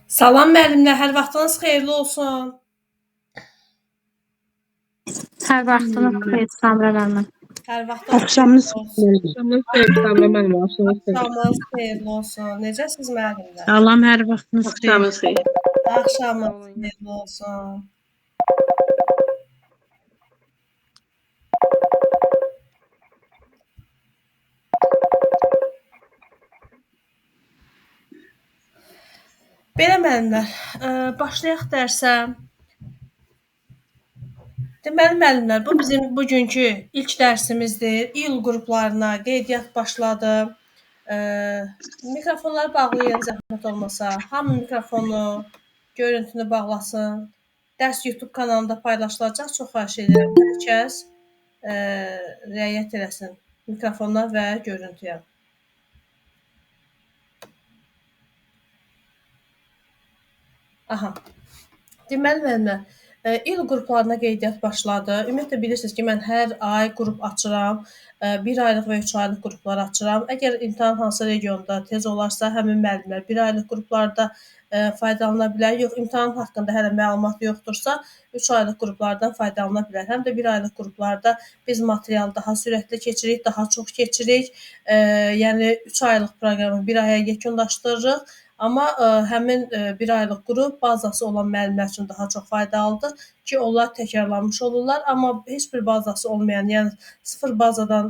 Salam müəllimlər, hər vaxtınız xeyirli olsun. Hər vaxtınız xeyir, Samira müəllimə. Hər vaxtınız Axşamınız xeyirli olsun. Axşamınız xeyir, Samira müəllimə. Axşamınız xeyirli olsun. Necəsiz müəllimlər? Salam, hər vaxtınız xeyir. Axşamınız xeyir. Axşamınız xeyirli olsun. Belə müəllimlər, başlayaq dərsə. Deməli müəllimlər, bu bizim bugünkü ilk dərsimizdir. İyul qruplarına qeydiyyat başladı. Mikrofonları bağlayın, zəhmət olmasa. Hamı mikrofonu, görüntünü bağlasın. Dərs YouTube kanalında paylaşılacaq. Çox xahiş edirəm. Hər kəs riayət eləsin mikrofona və görüntüyə. Aha. Deməli müəllimlər, il qruplarına qeydiyyat başladı. Ümumiyyətlə bilirsiniz ki, mən hər ay qrup açıram. 1 aylıq və 3 aylıq qruplar açıram. Əgər imtahan hansı regionda tez olarsa, həmin müəllimlər 1 aylıq qruplarda faydalana bilər. Yox, imtahan haqqında hələ məlumat yoxdursa, 3 aylıq qruplardan faydalana bilər. Həm də 1 aylıq qruplarda biz materialı daha sürətli keçirik, daha çox keçirik. Yəni 3 aylıq proqramı 1 aya yekunlaşdırırıq. Amma həmin 1 aylıq qrup bazası olan müəllimlər üçün daha çox faydalıdır ki, onlar təkrarlanmış olurlar. Amma heç bir bazası olmayan, yəni sıfır bazadan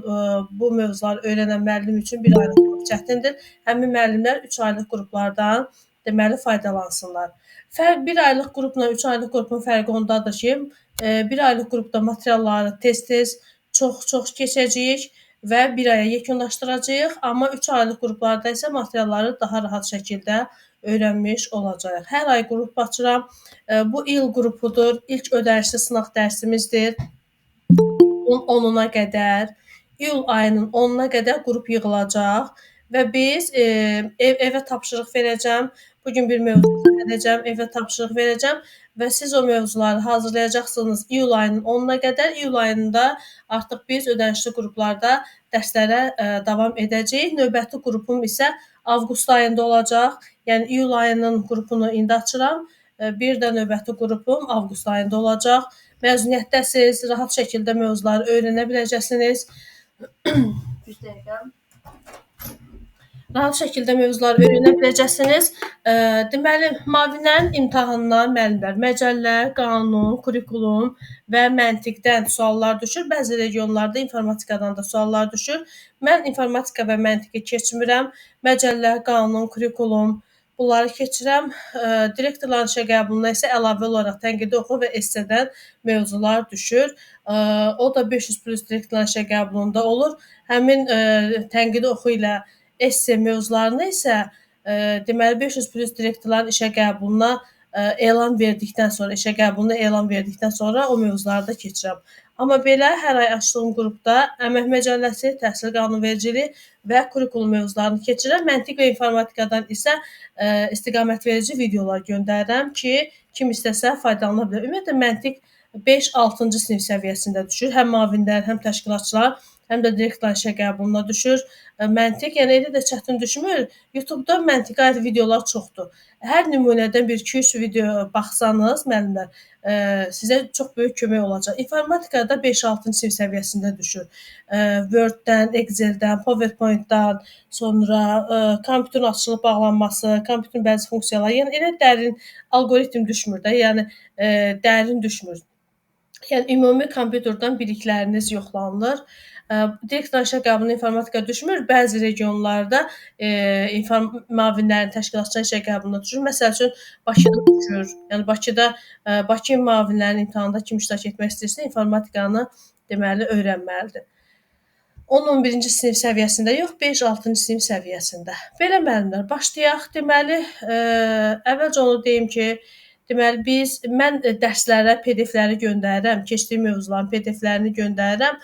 bu mövzuları öyrənən müəllim üçün 1 aylıq qrup çətindir. Həmin müəllimlər 3 aylıq qruplardan deməli faydalansınlar. 1 aylıq qrupla 3 aylıq qrupun fərqi ondadır ki, 1 aylıq qrupda materialları tez-tez, çox-çox keçəcəyik və 1 aya yekunlaşdıracağıq, amma 3 aylıq qruplarda isə materialları daha rahat şəkildə öyrənmiş olacağıq. Hər ay qrup açıram. Bu il qrupudur. İlk ödənişli sınaq dərsimizdir. 10-una qədər, iyul ayının 10-una qədər qrup yığılacaq və biz evə tapşırıq verəcəm. Bugün bir mövzu edəcəm, evə tapşırıq verəcəm və siz o mövzuları hazırlayacaqsınız iyul ayının 10-una qədər. İyul ayında artıq biz ödənişli qruplarda dərslərə davam edəcəyik. Növbəti qrupum isə avqust ayında olacaq. Yəni iyul ayının qrupunu indi açıram. Bir də növbəti qrupum avqust ayında olacaq. Məzuniyyətdəsiz, rahat şəkildə mövzuları öyrənə biləcəksiniz. Bir dəqiqə. Rahat şəkildə mövzuları öyrənə biləcəksiniz. Deməli, müavinlərin imtahanından müəllimlər məcəllə, qanun, kurikulum və məntiqdən suallar düşür. Bəzi regionlarda informatikadan da suallar düşür. Mən informatika və məntiqi keçmirəm. Məcəllə, qanun, kurikulum bunları keçirəm. Direktorların işə qəbuluna isə əlavə olaraq tənqidi oxu və essedən mövzular düşür. O da 500+ direktorların işə qəbulunda olur. Həmin tənqidi oxu ilə esse mövzularını isə deməli 500+ direktorların işə qəbuluna elan verdikdən sonra, işə qəbuluna elan verdikdən sonra o mövzuları da keçirəm. Amma belə hər ay açdığım qrupda əmək məcəlləsi, təhsil qanunvericiliyi və kurikulum mövzularını keçirəm. Məntiq və informatikadan isə istiqamətverici videolar göndərirəm ki, kim istəsə faydalana bilər. Ümumiyyətlə məntiq 5-6-cı sinif səviyyəsində düşür. Həm müavinlər, həm təşkilatçılar, həm də direktorların işə qəbuluna düşür. Məntiq, yəni elə də çətin düşmür. YouTube-da məntiqə aid videolar çoxdur. Hər nümunədən 1-2-3 video baxsanız, müəllimlər, sizə çox böyük kömək olacaq. İnformatikada 5-6-cı sinif səviyyəsində düşür. Word-dən, Excel-dən, PowerPoint-dan, sonra kompüterin açılıb bağlanması, kompüterin bəzi funksiyaları, yəni elə dərin alqoritm düşmür də, yəni dərin düşmür. Yəni ümumi kompüterdən bilikləriniz yoxlanılır. Direktor işə qəbuluna informatika düşmür. Bəzi regionlarda müavinlərin, təşkilatçıların işə qəbuluna düşür. Məsəl üçün Bakıda düşür. Yəni Bakıda Bakı müavinlərinin imtahanında kim iştirak etmək istəyirsə, informatikanı deməli öyrənməlidir. 10-11-ci sinif səviyyəsində yox, 5-6-cı sinif səviyyəsində. Belə müəllimlər, başlayaq. Deməli, əvvəlcə onu deyim ki, deməli mən dərslərə PDF-ləri göndərirəm, keçdiyim mövzuların PDF-lərini göndərirəm.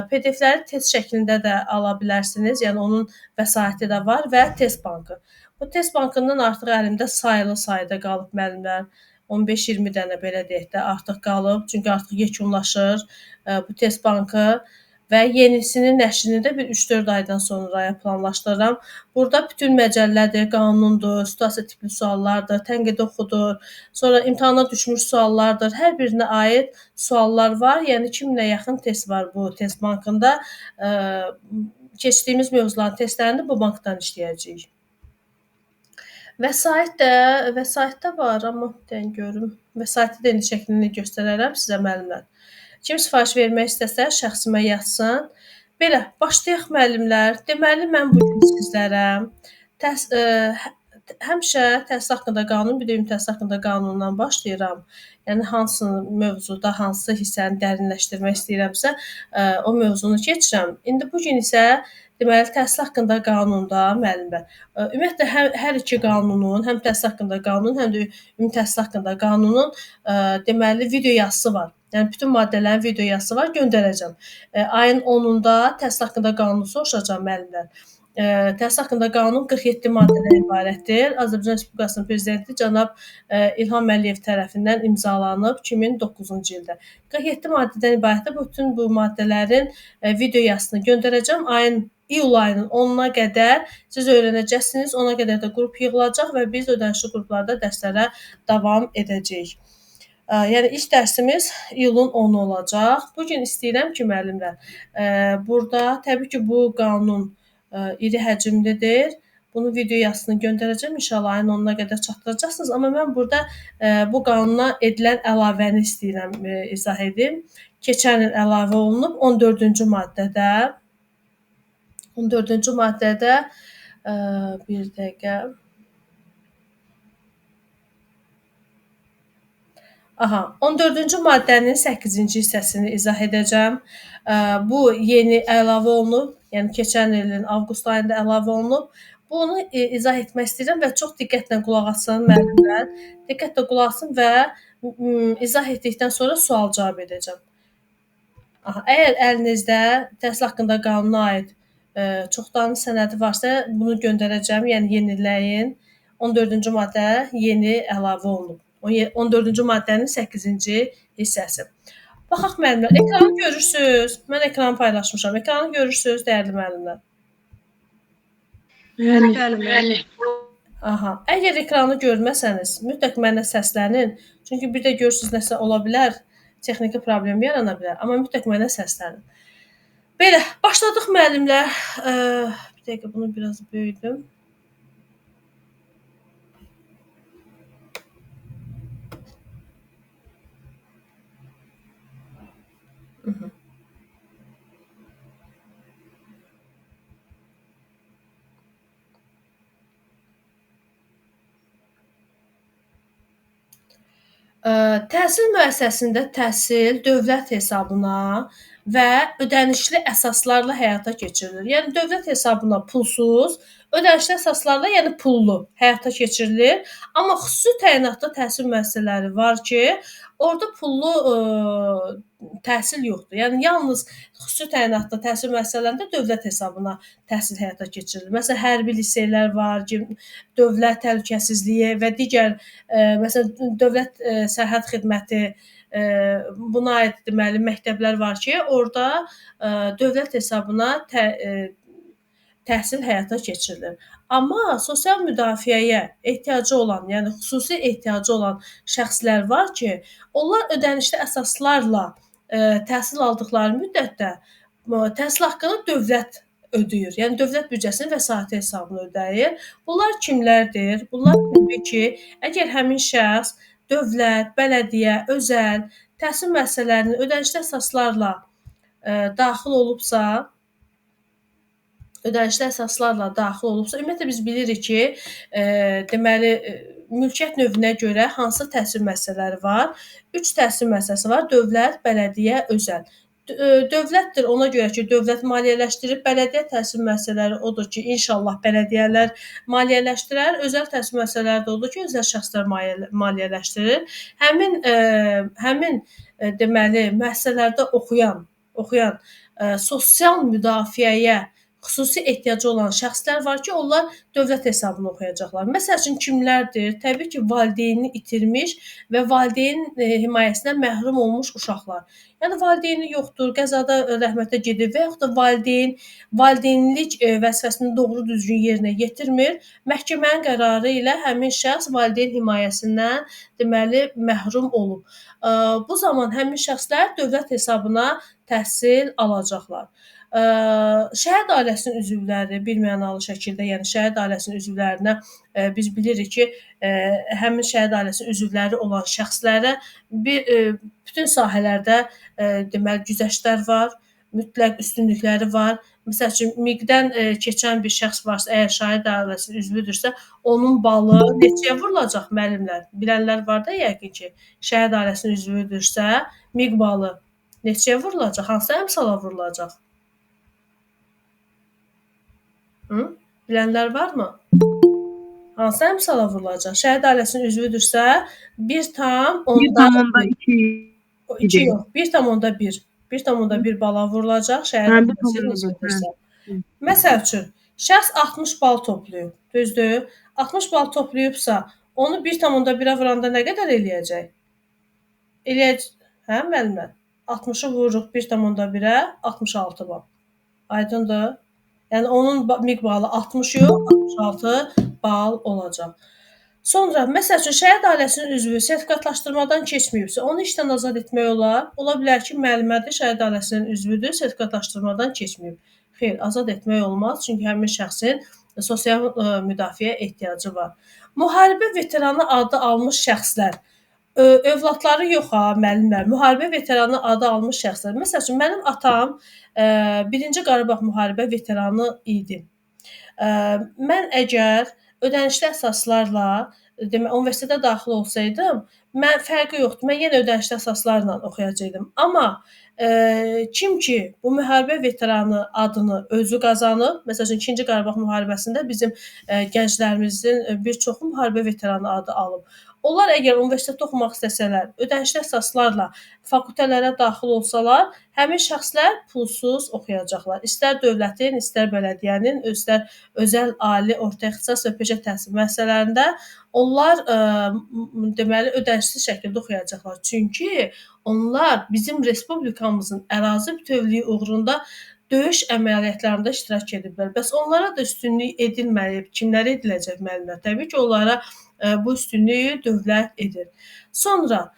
PDF-ləri test şəklində də ala bilərsiniz. Yəni onun vəsaiti də var və test bankı. Bu test bankından artıq əlimdə saylı sayda qalıb müəllimlər. 15-20 dənə belə deyək də artıq qalıb. Çünki artıq yekunlaşır bu test bankı. və yenisinin nəşrini də bir 3-4 aydan sonraya planlaşdırıram. Burada bütün məcəllədir, qanundur, situasiya tipli suallardır, tənqidi oxudur, sonra imtahana düşmüş suallardır. Hər birinə aid suallar var. Yəni 2000-ə yaxın test var bu test bankında. Keçdiyimiz mövzuların testlərini bu bankdan işləyəcəyik. Vəsaitdə var, amma bir dənə görüm. Vəsaiti də indi şəklini göstərərəm sizə müəllimlər. Kim sifariş vermək istəsə şəxsimə yazsın. Belə, başlayaq müəllimlər. Deməli mən bu gün sizlərə həmişə təhsil haqqında qanun, bir də ümumi təhsil haqqında qanundan başlayıram. Yəni hansı mövzuda, hansı hissəni dərinləşdirmək istəyirəmsə, o mövzunu keçirəm. İndi bu gün isə deməli təhsil haqqında qanunda müəllimlər. Ümumiyyətlə hər iki qanunun, həm təhsil haqqında qanun, həm də ümumi təhsil haqqında qanunun deməli video yazısı var. Yəni bütün maddələrin video yazısı var, göndərəcəm. Ayın 10-unda təhsil haqqında qanunu soruşacağam müəllimlər. Təhsil haqqında qanun 47 maddədən ibarətdir. Azərbaycan Respublikasının prezidenti cənab İlham Əliyev tərəfindən imzalanıb 2009-cu ildə. 47 maddədən ibarətdir. Bütün bu maddələrin video yazısını göndərəcəm. İyul ayının 10-na qədər siz öyrənəcəksiniz. Ona qədər də qrup yığılacaq və biz ödənişli qruplarda dərslərə davam edəcəyik. Yəni ilk dərsimiz iyulun 10-u olacaq. Bu gün istəyirəm ki, müəllimlər, burada təbii ki, bu qanun iri həcmlidir. Bunun video yazısını göndərəcəm. İnşallah ayın 10-na qədər çatdıracaqsınız. Amma mən burada bu qanuna edilən əlavəni istəyirəm izah edim. Keçən il əlavə olunub 14-cü maddədə. 14-cü maddədə bir dəqiqə. Aha, 14-cü maddənin 8-ci hissəsini izah edəcəm. Bu yeni əlavə olunub, yəni keçən ilin avqust ayında əlavə olunub. Bunu izah etmək istəyirəm və çox diqqətlə qulaq asın müəllimlər. Diqqətlə qulaq asın və izah etdikdən sonra sual-cavab edəcəm. Aha, əgər əlinizdə təhsil haqqında qanuna aid çoxdanlı sənədi varsa, bunu göndərəcəm, yəni yeniləyin. 14-cü maddə yeni əlavə olunub. 14-cü maddənin 8-ci hissəsi. Baxaq müəllimlər, ekranı görürsüz. Mən ekranı paylaşmışam. Ekranı görürsüz, dəyərli müəllimlər. Bəli. Aha, əgər ekranı görməsəniz, mütləq mənə səslənin. Çünki bir də görürsüz nəsə ola bilər, texniki problem yarana bilər, amma mütləq mənə səslənin. Belə, başladıq müəllimlər. Bir dəqiqə bunu biraz böyüdüm. Təhsil müəssisəsində təhsil dövlət hesabına və ödənişli əsaslarla həyata keçirilir. Yəni dövlət hesabına pulsuz, ödənişli əsaslarla, yəni pullu həyata keçirilir. Amma xüsusi təyinatlı təhsil müəssisələri var ki, orada pullu təhsil yoxdur. Yəni yalnız xüsusi təyinatlı təhsil müəssisələrində dövlət hesabına təhsil həyata keçirilir. Məsələn, hərbi liseylər var, dövlət təhlükəsizliyi və digər məsələn dövlət sərhəd xidməti buna aid deməli məktəblər var ki, orada dövlət hesabına təhsil həyata keçirilir. Amma sosial müdafiəyə ehtiyacı olan, yəni xüsusi ehtiyacı olan şəxslər var ki, onlar ödənişli əsaslarla təhsil aldıqları müddətdə təhsil haqqını dövlət ödəyir. Yəni dövlət büdcəsinin vəsaiti hesabına ödəyir. Bunlar kimlərdir? Bunlar təbii ki, əgər həmin şəxs dövlət, bələdiyyə, özəl təhsil müəssisələrinin ödənişli əsaslarla daxil olubsa, ümumiyyətlə biz bilirik ki, deməli mülkiyyət növünə görə hansı təhsil müəssisələri var? 3 təhsil müəssisəsi var: dövlət, bələdiyyə, özəl. Dövlətdir ona görə ki, dövlət maliyyələşdirir. Bələdiyyə təhsil müəssisələri odur ki, inşallah bələdiyyələr maliyyələşdirər. Özəl təhsil müəssisələri də odur ki, özəl şəxslər maliyyələşdirir. Həmin deməli müəssisələrdə oxuyan sosial müdafiəyə xüsusi ehtiyacı olan şəxslər var ki, onlar dövlət hesabına oxuyacaqlar. Məsəl üçün kimlərdir? Təbii ki, valideynini itirmiş və valideyn himayəsindən məhrum olmuş uşaqlar. Yəni valideyni yoxdur, qəzada rəhmətə gedib və yaxud da valideynlik vəzifəsini doğru düzgün yerinə yetirmir. Məhkəmənin qərarı ilə həmin şəxs valideyn himayəsindən deməli məhrum olub. Bu zaman həmin şəxslər dövlət hesabına təhsil alacaqlar. Şəhid ailəsinin üzvləri birmənalı şəkildə, yəni şəhid ailəsinin üzvlərinə biz bilirik ki, həmin şəhid ailəsinin üzvləri olan şəxslərə bütün sahələrdə deməli güzəştlər var, mütləq üstünlükləri var. Məsəl üçün miqdən keçən bir şəxs varsa, əgər şəhid ailəsinin üzvüdürsə, onun balı neçəyə vurulacaq müəllimlər? Bilənlər var da yəqin ki, şəhid ailəsinin üzvüdürsə, miq balı neçəyə vurulacaq? Hansı əmsala vurulacaq? Bilənlər varmı? Hansı əmsala vurulacaq? Şəhid ailəsinin üzvüdürsə 1,2 yox, 1,1. 1,1 bala vurulacaq şəhid ailəsinin üzvüdürsə. Məsəl üçün, şəxs 60 bal toplayıb, düzdür? 60 bal toplayıbsa, onu 1,1-ə vuranda nə qədər eləyəcək? Hə, müəllimlər? 60-ı vururuq 1,1-ə, 66 bal. Aydındır? Yəni onun miq balı 60 yox, 66 bal olacaq. Sonra, məsəl üçün, şəhid ailəsinin üzvü sertifikatlaşdırmadan keçməyibsə, onu işdən azad etmək olar. Ola bilər ki, müəllimədir, şəhid ailəsinin üzvüdür, sertifikatlaşdırmadan keçməyib. Xeyr, azad etmək olmaz, çünki həmin şəxsin sosial müdafiə ehtiyacı var. Müharibə veteranı adı almış şəxslər, övladları yox ha, müəllimlər, müharibə veteranı adı almış şəxslər. Məsəl üçün, mənim atam 1-ci Qarabağ müharibə veteranı idi. Mən əgər ödənişli əsaslarla universitetə daxil olsaydım, mən fərqi yoxdur. Mən yenə ödənişli əsaslarla oxuyacaqdım. Amma kim ki bu müharibə veteranı adını özü qazanıb, məsəl üçün 2-ci Qarabağ müharibəsində bizim gənclərimizin bir çoxu müharibə veteranı adı alıb. Onlar əgər universitetdə oxumaq istəsələr, ödənişli əsaslarla fakültələrə daxil olsalar, həmin şəxslər pulsuz oxuyacaqlar. İstər dövlətin, istər bələdiyyənin, istər özəl, ali, orta ixtisas və peşə təhsil müəssisələrində onlar deməli ödənişsiz şəkildə oxuyacaqlar. Çünki onlar bizim respublikamızın ərazi bütövlüyü uğrunda döyüş əməliyyatlarında iştirak ediblər. Bəs onlara da üstünlük edilməyib. Kimlərə ediləcək müəllimlər? Təbii ki, onlara bu üstünlüyü dövlət edir. Sonra,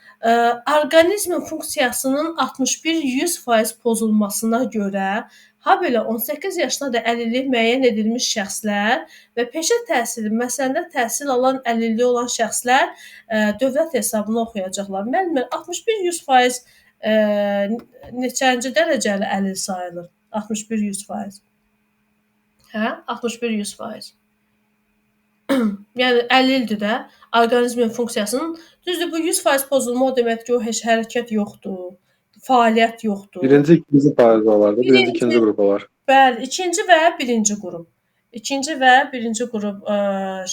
orqanizmin funksiyasının 61-100% pozulmasına görə, habelə 18 yaşına da əlillik müəyyən edilmiş şəxslər və peşə təhsili müəssisəsində təhsil alan əlilliyi olan şəxslər dövlət hesabına oxuyacaqlar. Müəllimlər, 61-100% neçənci dərəcəli əlil sayılır? 61-100%. Hə? 61-100%. Yəni əlildir də, orqanizmin funksiyasının. Düzdür, bu 100% pozulma o deməkdir ki, o heç hərəkət yoxdur, fəaliyyət yoxdur. Birinci, ikinci faiz olar da, birinci, ikinci qrup olar. Bəli, ikinci və birinci qrup. İkinci və birinci qrup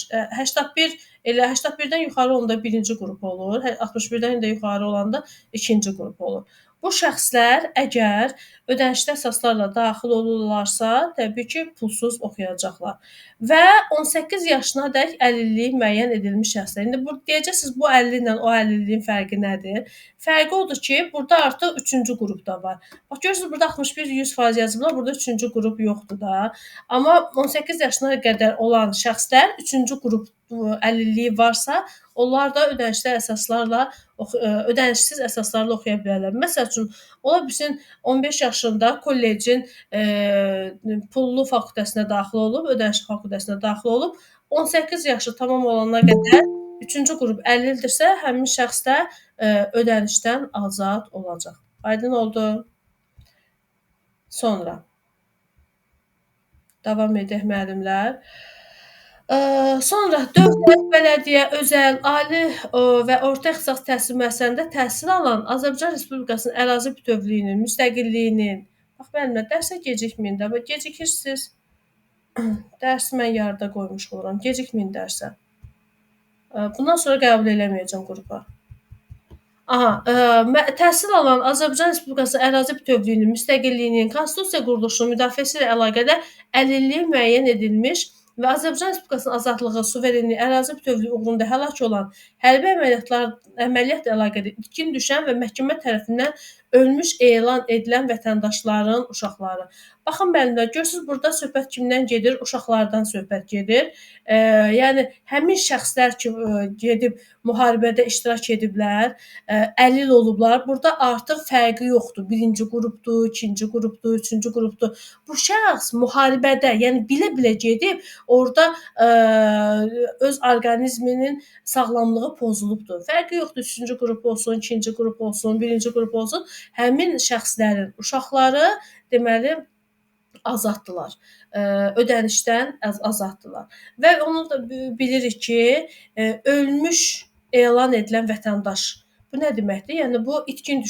81 elə 81-dən yuxarı olanda birinci qrup olur, 61-dən də yuxarı olanda ikinci qrup olur. Bu şəxslər əgər ödənişli əsaslarla daxil olurlarsa, təbii ki, pulsuz oxuyacaqlar. Və 18 yaşına dək əlilliyi müəyyən edilmiş şəxslər. İndi bu deyəcəksiniz, bu əlillik ilə o əlilliyin fərqi nədir? Fərqi odur ki, burada artıq 3-cü qrup da var. Bax görürsüz, burada 61-100% yazıblar, burada 3-cü qrup yoxdur da. Amma 18 yaşına qədər olan şəxslər 3-cü qrup əlilliyi varsa, onlar da ödənişli əsaslarla ödənişsiz əsaslarla oxuya bilərlər. Məsəl üçün, ola bilsin 15 yaşında kollecin pullu fakültəsinə daxil olub, ödənişli fakültəsinə daxil olub, 18 yaşı tamam olana qədər 3-cü qrup əlildirsə, həmin şəxs də ödənişdən azad olacaq. Aydın oldu? Sonra davam edək müəllimlər. Sonra dövlət, bələdiyyə, özəl, ali və orta ixtisas təhsil müəssisələrində təhsil alan Azərbaycan Respublikasının ərazi bütövlüyünün, müstəqilliyinin, bax müəllimlər, dərsə gecikməyin də, gecikirsiniz, dərsi mən yarıda qoymuş oluram, gecikməyin dərsə. Bundan sonra qəbul eləməyəcəm qrupa. Aha, təhsil alan Azərbaycan Respublikası ərazi bütövlüyünün, müstəqilliyinin, konstitusiya quruluşunun müdafiəsi ilə əlaqədar əlilliyi müəyyən edilmiş və Azərbaycan Respublikasının azadlığı, suverenliyi, ərazi bütövlüyü uğrunda həlak olan hərbi əməliyyatla əlaqəli itkin düşən və məhkəmə tərəfindən ölmüş elan edilən vətəndaşların uşaqları. Baxın müəllimlər, görürsüz burada söhbət kimdən gedir? Uşaqlardan söhbət gedir. Yəni həmin şəxslər ki, gedib müharibədə iştirak ediblər, əlil olublar. Burada artıq fərqi yoxdur. Birinci qrupdur, ikinci qrupdur, üçüncü qrupdur. Bu şəxs müharibədə, yəni bilə-bilə gedib orada öz orqanizminin sağlamlığı pozulubdur. Fərqi yoxdur. Üçüncü qrup olsun, ikinci qrup olsun, birinci qrup olsun. Həmin şəxslərin uşaqları deməli azaddılar. Ödənişdən azaddılar. Və onu da bilirik ki, ölmüş elan edilən vətəndaş. Bu nə deməkdir? Yəni bu itkin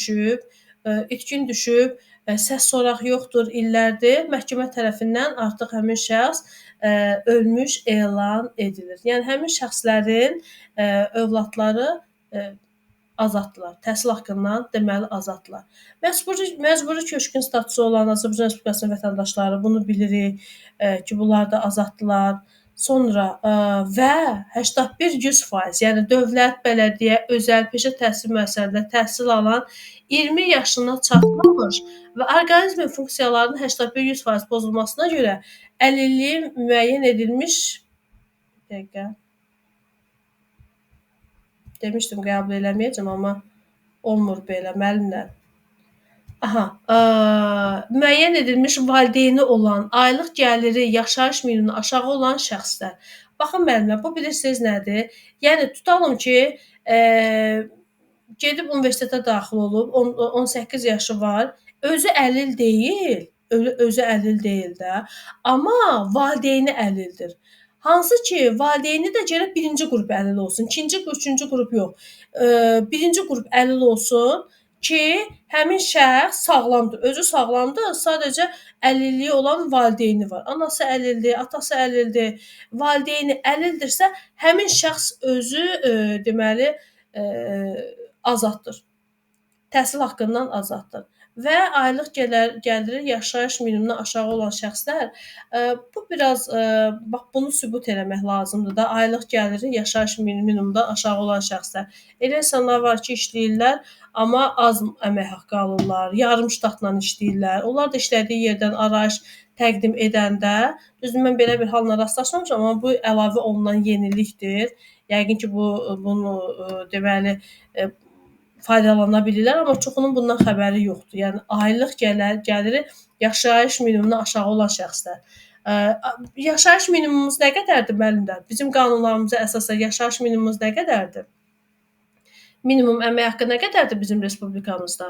düşüb, səs soraq yoxdur, illərdir. Məhkəmə tərəfindən artıq həmin şəxs ölmüş elan edilir. Yəni həmin şəxslərin övladları azaddılar. Təhsil haqqından deməli azaddılar. Məcburi köçkün statusu olan Azərbaycan Respublikasının vətəndaşları bunu bilirik ki, bunlar da azaddılar. Sonra və 81-100%, yəni dövlət, bələdiyyə, özəl peşə təhsil müəssisələrində təhsil alan 20 yaşına çatmamış və orqanizmin funksiyalarının 81-100% pozulmasına görə əlilliyi müəyyən edilmiş demişdim qəbul eləməyəcəm, amma olmur belə müəllimlər. Müəyyən edilmiş valideyni olan, aylıq gəliri yaşayış minimumundan aşağı olan şəxslər. Baxın müəllimlər, bu bilirsiniz nədir? Yəni tutalım ki, gedib universitetə daxil olub, 18 yaşı var, özü əlil deyil də, amma valideyni əlildir. Hansı ki, valideyni də gərək birinci qrup əlil olsun, ikinci, üçüncü qrup yox. Birinci qrup əlil olsun ki, həmin şəxs sağlamdır, özü sağlamdır, sadəcə əlilliyi olan valideyni var. Anası əlildir, atası əlildir, valideyni əlildirsə, həmin şəxs özü deməli azaddır. Təhsil haqqından azaddır. Və aylıq gəliri yaşayış minimumundan aşağı olan şəxslər, bu biraz bax bunu sübut eləmək lazımdır da. Aylıq gəliri yaşayış minimumundan aşağı olan şəxslər. Elə insanlar var ki, işləyirlər, amma az əmək haqqı alırlar, yarım ştatla işləyirlər. Onlar da işlədiyi yerdən arayış təqdim edəndə, düzdür mən belə bir halla rastlaşmamışam, amma bu əlavə olunan yenilikdir. Yəqin ki, bunu deməli faydalana bilirlər, amma çoxunun bundan xəbəri yoxdur. Yəni aylıq gəliri yaşayış minimumundan aşağı olan şəxslər. Yaşayış minimumumuz nə qədərdir müəllimlər? Bizim qanunlarımıza əsasən yaşayış minimumumuz nə qədərdir? Minimum əmək haqqı nə qədərdir bizim respublikamızda?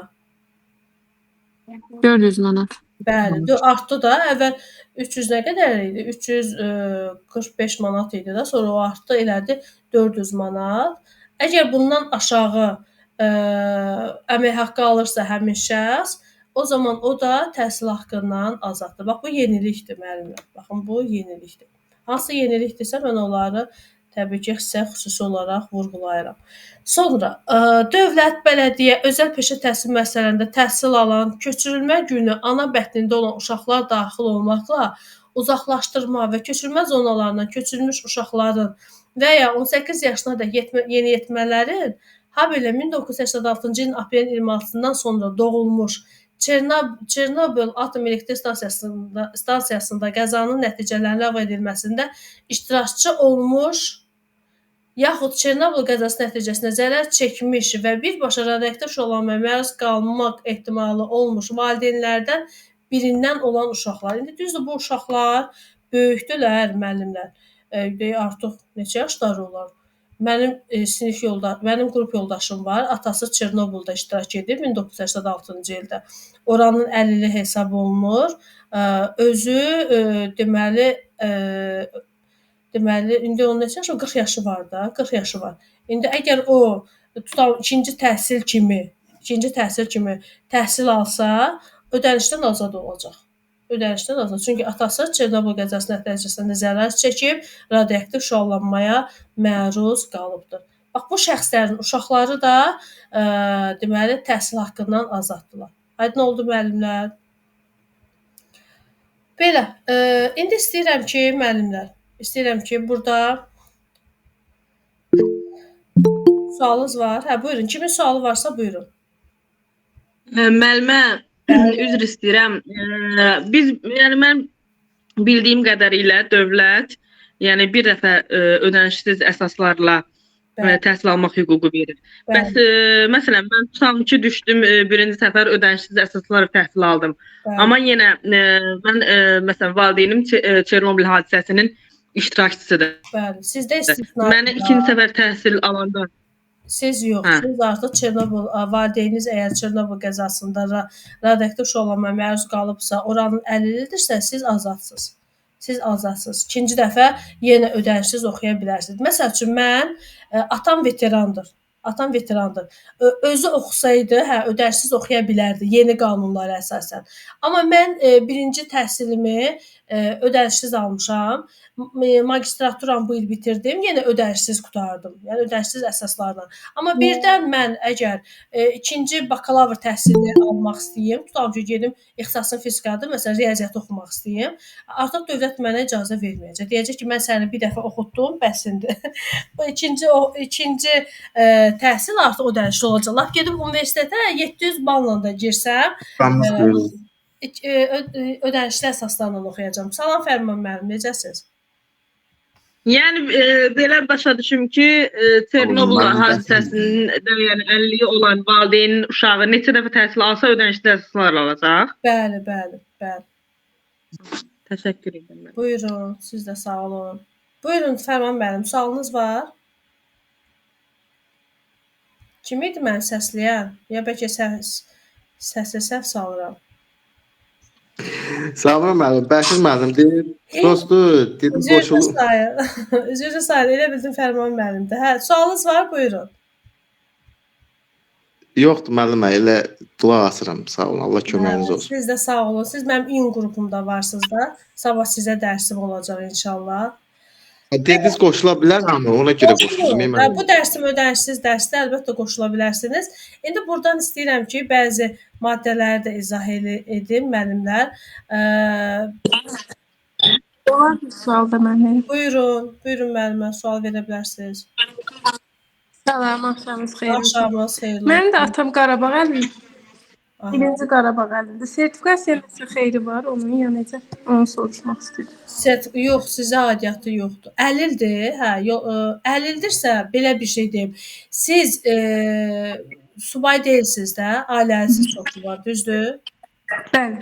400 manat. Bəli, artdı da. Əvvəl 300 nə qədər idi? 345 manat idi də, sonra o artdı, elədi 400 manat. Əgər bundan aşağı əmək haqqı alırsa həmin şəxs, o zaman o da təhsil haqqından azaddır. Bax, bu yenilikdir müəllimlər. Baxın, bu yenilikdir. Hansı yenilikdirsə, mən onları təbii ki, xüsusi olaraq vurğulayıram. Sonra, dövlət, bələdiyyə, özəl peşə təhsil müəssisələrində təhsil alan, köçürülmə günü ana bətnində olan uşaqlar daxil olmaqla uzaqlaşdırma və köçürülmə zonalarından köçürülmüş uşaqların və ya 18 yaşına da yeniyetmələrin habelə 1986-cı ilin aprelin 26-sından sonra doğulmuş Çernobıl Atom Elektrik Stansiyasında qəzanın nəticələrinin ləğv edilməsində iştirakçı olmuş, yaxud Çernobıl qəzası nəticəsində zərər çəkmiş və birbaşa radioaktiv şolanmaya məruz qalmaq ehtimalı olmuş valideynlərdən birindən olan uşaqlar. İndi düzdür, bu uşaqlar böyükdülər, müəllimlər. Artıq neçə yaşları olar? Mənim qrup yoldaşım var. Atası Çernobılda iştirak edir 1986-cı ildə. Oranın əlili hesab olunur. Özü deməli indi onun neçə yaşı? 40 yaşı var da, 40 yaşı var. İndi əgər o tutalım ikinci təhsil kimi təhsil alsa, ödənişdən azad olacaq. Çünki atası Çernobıl qəzası nəticəsində zərər çəkib, radioaktiv şüalanmaya məruz qalıbdır. Bax bu şəxslərin uşaqları da deməli təhsil haqqından azaddılar. Aydın oldu müəllimlər? Belə, indi istəyirəm ki, müəllimlər, burada sualınız var. Hə, buyurun. Kimin sualı varsa buyurun. Müəllimə üzr istəyirəm. Biz yəni mən bildiyim qədərilə dövlət yəni bir dəfə ödənişsiz əsaslarla təhsil almaq hüququ verir. Bəs məsələn mən tutam ki, düşdüm birinci səfər ödənişsiz əsaslarla təhsil aldım. Amma yenə mən məsələn valideynim Çernobıl hadisəsinin iştirakçısıdır. Bəli, sizdə istisna. Mən ikinci səfər təhsil alanda siz yox, siz artıq Çernobıl valideyniniz əgər Çernobıl qəzasında radioaktiv şoğlanmaya məruz qalıbsa, oranın əlillidirsə, siz azadsınız. Siz azadsınız. İkinci dəfə yenə ödənişsiz oxuya bilərsiniz. Məsəl üçün mən atam veterandır. Özü oxusaydı, hə, ödənişsiz oxuya bilərdi yeni qanunlara əsasən. Amma mən birinci təhsilimi ödənişsiz almışam. Magistraturamı bu il bitirdim, yenə ödənişsiz qurtardım. Yəni ödənişsiz əsaslarla. Amma birdən mən əgər ikinci bakalavr təhsilini almaq istəyim, tutam ki, gedim ixtisasım fizikadır, məsələn, riyaziyyat oxumaq istəyim, artıq dövlət mənə icazə verməyəcək. Deyəcək ki, mən səni bir dəfə oxutdum, bəsindir. Bu ikinci təhsil artıq ödənişli olacaq. Lap gedib universitetə 700 balla da girsəm, ödənişli əsaslarla oxuyacağam. Salam Fərman müəllim, necəsiz? Yəni belə başa düşüm ki, Çernobıl hadisəsinin yəni əlilliyi olan valideynin uşağı neçə dəfə təhsil alsa ödənişli əsaslarla alacaq? Bəli. Təşəkkür edirəm. Buyurun, siz də sağ olun. Buyurun Fərman müəllim, sualınız var? Kim idi məni səsləyən? Ya bəlkə səsi səhv salıram. Salam müəllim, Bəşir müəllim deyir, dostu dedim qoşulub. Üzrü sayın, elə bildim Fərman müəllimdir. Hə, sualınız var, buyurun. Yoxdur müəllim, elə qulaq asıram. Sağ olun, Allah köməyiniz olsun. Siz də sağ olun. Siz mənim in qrupumda varsınız da. Sabah sizə dərsim olacaq inşallah. Dediniz qoşula bilər amma ona görə qoşuldum. Bu dərsim ödənişsiz dərsdə əlbəttə qoşula bilərsiniz. İndi buradan istəyirəm ki, bəzi maddələri də izah edim müəllimlər. Var bir sual da mənim. Buyurun müəllimə, sual verə bilərsiniz. Salam, axşamınız xeyir. Axşamınız xeyirli. Mənim də atam Qarabağ əlində. Birinci Qarabağ əlində. Sertifikasiya necə xeyri var, onun ya necə? Onu soruşmaq istəyirəm. Yox, sizə aidiyyatı yoxdur. Əlildir, hə, əlildirsə belə bir şey deyim. Siz subay deyilsiniz də, ailəsiz çoxu var, düzdür? Bəli.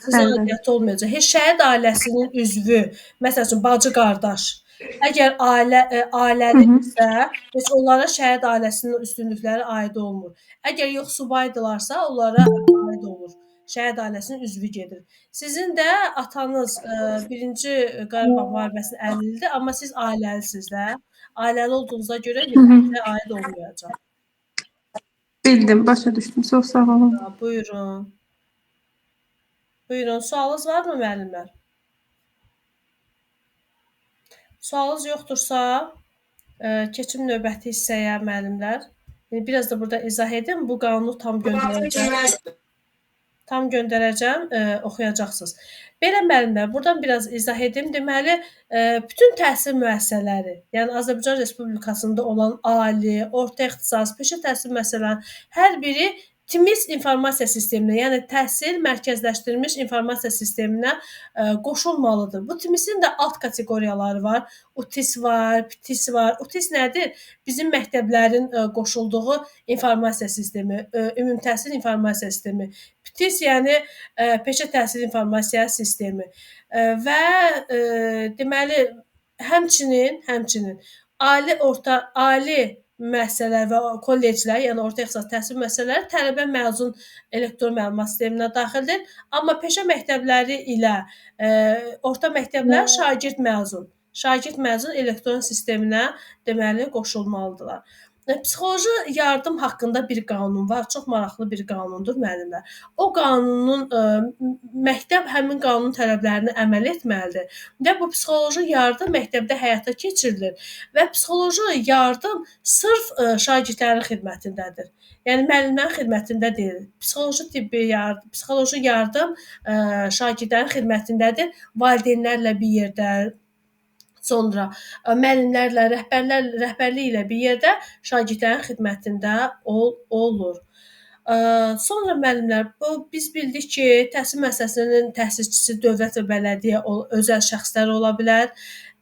Sizə aidiyyatı olmayacaq. Heç şəhid ailəsinin üzvü, məsəl üçün bacı qardaş, əgər ailəlidirsə, heç onlara şəhid ailəsinin üstünlükləri aid olmur. Əgər yox subaydılarsa, onlara aid olur. Şəhid ailəsinin üzvü gedir. Sizin də atanız 1-ci Qarabağ müharibəsinin əlillidir, amma siz ailəlisiniz də. Ailəli olduğunuza görə sizə aid olmayacaq. Bildim, başa düşdüm. Çox sağ olun. Buyurun. Sualınız varmı müəllimlər? Sualınız yoxdursa, keçim növbəti hissəyə müəllimlər. Biraz da burada izah edim. Bu qanunu tam göndərəcəm, oxuyacaqsınız. Belə müəllimlər, buradan biraz izah edim. Deməli, bütün təhsil müəssisələri, yəni Azərbaycan Respublikasında olan ali, orta ixtisas, peşə təhsil müəssisələrinin hər biri TİMİS informasiya sisteminə, yəni təhsil mərkəzləşdirilmiş informasiya sisteminə qoşulmalıdır. Bu TİMİSin də alt kateqoriyaları var. UTIS var, PTIS var. UTIS nədir? Bizim məktəblərin qoşulduğu informasiya sistemi, ümumi təhsil informasiya sistemi. PTIS yəni peşə təhsil informasiya sistemi. Və deməli həmçinin ali müəssisələr və kolleclər, yəni orta ixtisas təhsil müəssisələri tələbə məzun elektron məlumat sisteminə daxildir. Amma peşə məktəbləri ilə orta məktəblər şagird məzun elektron sisteminə deməli qoşulmalıdırlar. Psixoloji yardım haqqında bir qanun var. Çox maraqlı bir qanundur müəllimlər. O qanunun məktəb həmin qanun tələblərinə əməl etməlidir və bu psixoloji yardım məktəbdə həyata keçirilir və psixoloji yardım sırf şagirdlərin xidmətindədir. Yəni müəllimlərin xidmətində deyil. Psixoloji yardım şagirdlərin xidmətindədir. Valideynlərlə bir yerdə, sonra müəllimlərlə, rəhbərlik ilə bir yerdə şagirdlərin xidmətində olur. Sonra müəllimlər, biz bildik ki, təhsil müəssisəsinin təsisçisi dövlət və bələdiyyə, özəl şəxslər ola bilər.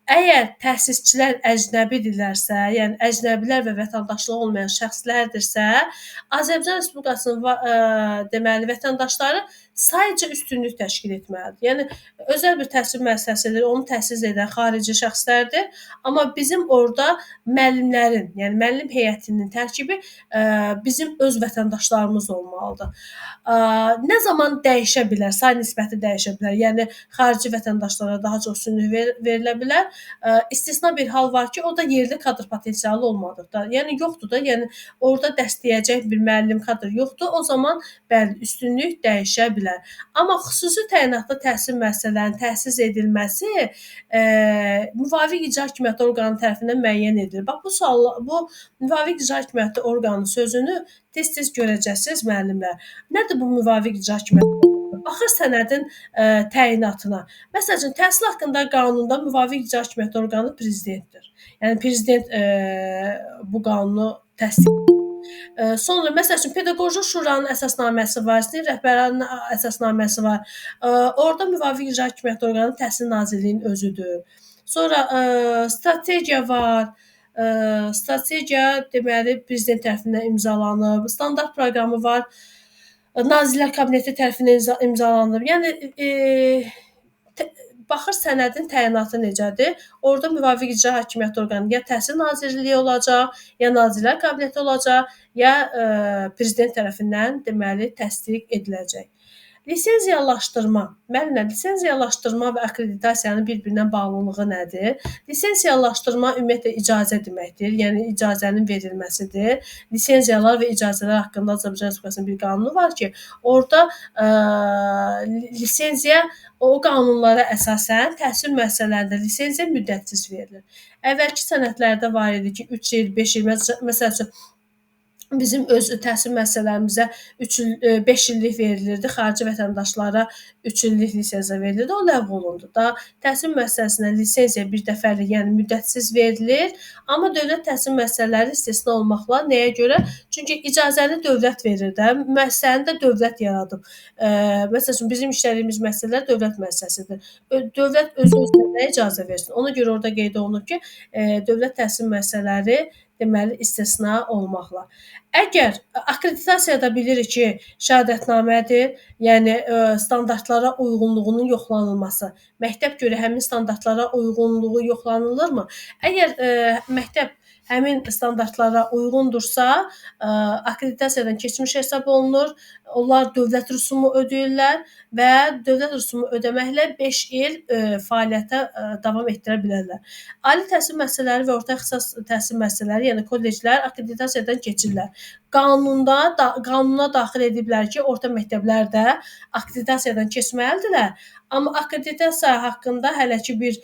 Əgər təsisçilər əcnəbidirlərsə, yəni əcnəbilər və vətəndaşlığı olmayan şəxslərdirsə, Azərbaycan Respublikasının deməli vətəndaşları sayca üstünlük təşkil etməlidir. Yəni özəl bir təhsil müəssisəsidir, onu təsis edən xarici şəxslərdir, amma bizim orada müəllimlərin, yəni müəllim heyətinin tərkibi bizim öz vətəndaşlarımız olmalıdır. Nə zaman dəyişə bilər, say nisbəti dəyişə bilər. Yəni xarici vətəndaşlara daha çox üstünlük verilə bilər. İstisna bir hal var ki, o da yerli kadr potensialı olmadıqda. Yəni yoxdur da, yəni orada dəstəkləyəcək bir müəllim kadr yoxdur. O zaman bəli, üstünlük dəyişə bilər. Amma xüsusi təyinatlı təhsil müəssisələrinin təsis edilməsi müvafiq icra hakimiyyəti orqanı tərəfindən müəyyən edilir. Bax bu müvafiq icra hakimiyyəti orqanı sözünü tez-tez görəcəksiniz müəllimlər. Nədir bu müvafiq icra hakimiyyəti? Baxır sənədin təyinatına. Məsəl üçün, təhsil haqqında qanunda müvafiq icra hakimiyyəti orqanı prezidentdir. Yəni prezident bu qanunu təsdiq edir. Sonra məsəl üçün, pedaqoji şuranın əsasnaməsi var, sinif rəhbərlərinin əsasnaməsi var. Orada müvafiq icra hakimiyyəti orqanı Təhsil Nazirliyinin özüdür. Sonra strategiya var. Strategiya deməli prezident tərəfindən imzalanıb. Standart proqramı var. Nazirlər Kabineti tərəfindən imzalanıb. Yəni baxır sənədin təyinatı necədir? Orada müvafiq icra hakimiyyəti orqanı ya Təhsil Nazirliyi olacaq, ya Nazirlər Kabineti olacaq, ya prezident tərəfindən deməli təsdiq ediləcək. Lisenziyalaşdırma. Müəllimlər, lisenziyalaşdırma və akkreditasiyanın bir-birindən bağlılığı nədir? Lisenziyalaşdırma ümumiyyətlə icazə deməkdir. Yəni icazənin verilməsidir. Lisenziyalar və icazələr haqqında Azərbaycan Respublikasının bir qanunu var ki, orada lisenziya o qanunlara əsasən təhsil müəssisələrində lisenziya müddətsiz verilir. Əvvəlki sənədlərdə var idi ki, 3 il, 5 il, məsəl üçün bizim öz təhsil müəssisələrimizə 5 illik verilirdi, xarici vətəndaşlara 3 illik lisenziya verilirdi, o ləğv olundu da. Təhsil müəssisəsinə lisenziya bir dəfəlik, yəni müddətsiz verilir, amma dövlət təhsil müəssisələri istisna olmaqla nəyə görə? Çünki icazəni dövlət verir də, müəssisəni də dövlət yaradıb. Məsəl üçün, bizim işlədiyimiz müəssisələr dövlət müəssisəsidir. Dövlət özünə nə icazə versin? Ona görə orada qeyd olunub ki, dövlət təhsil müəssisələri deməli istisna olmaqla. Əgər akkreditasiyada bilirik ki, şəhadətnamədir, yəni standartlara uyğunluğunun yoxlanılması. Məktəb görə həmin standartlara uyğunluğu yoxlanılırmı? Əgər məktəb həmin standartlara uyğundursa, akkreditasiyadan keçmiş hesab olunur. Onlar dövlət rüsumu ödəyirlər və dövlət rüsumu ödəməklə 5 il fəaliyyətə davam etdirə bilərlər. Ali təhsil müəssisələri və orta ixtisas təhsil müəssisələri, yəni kolleclər akkreditasiyadan keçirlər. Qanuna daxil ediblər ki, orta məktəblər də akkreditasiyadan keçməlidirlər. Amma akkreditasiya haqqında hələ ki bir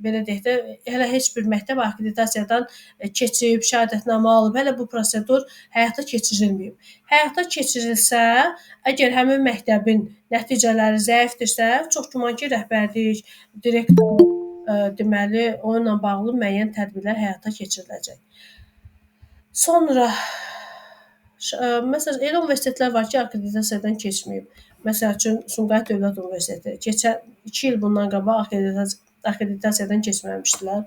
belə deyək də, hələ heç bir məktəb akkreditasiyadan keçib, şəhadətnamə alıb, hələ bu prosedur həyata keçirilməyib. Həyata keçirilsə, əgər həmin məktəbin nəticələri zəifdirsə, çox güman ki, rəhbərlik, direktor, deməli, onunla bağlı müəyyən tədbirlər həyata keçiriləcək. Sonra, məsələn, elə universitetlər var ki, akkreditasiyadan keçməyib. Məsəl üçün, Sumqayıt Dövlət Universiteti keçən 2 il bundan qabaq akkreditasiyadan keçməmişdilər.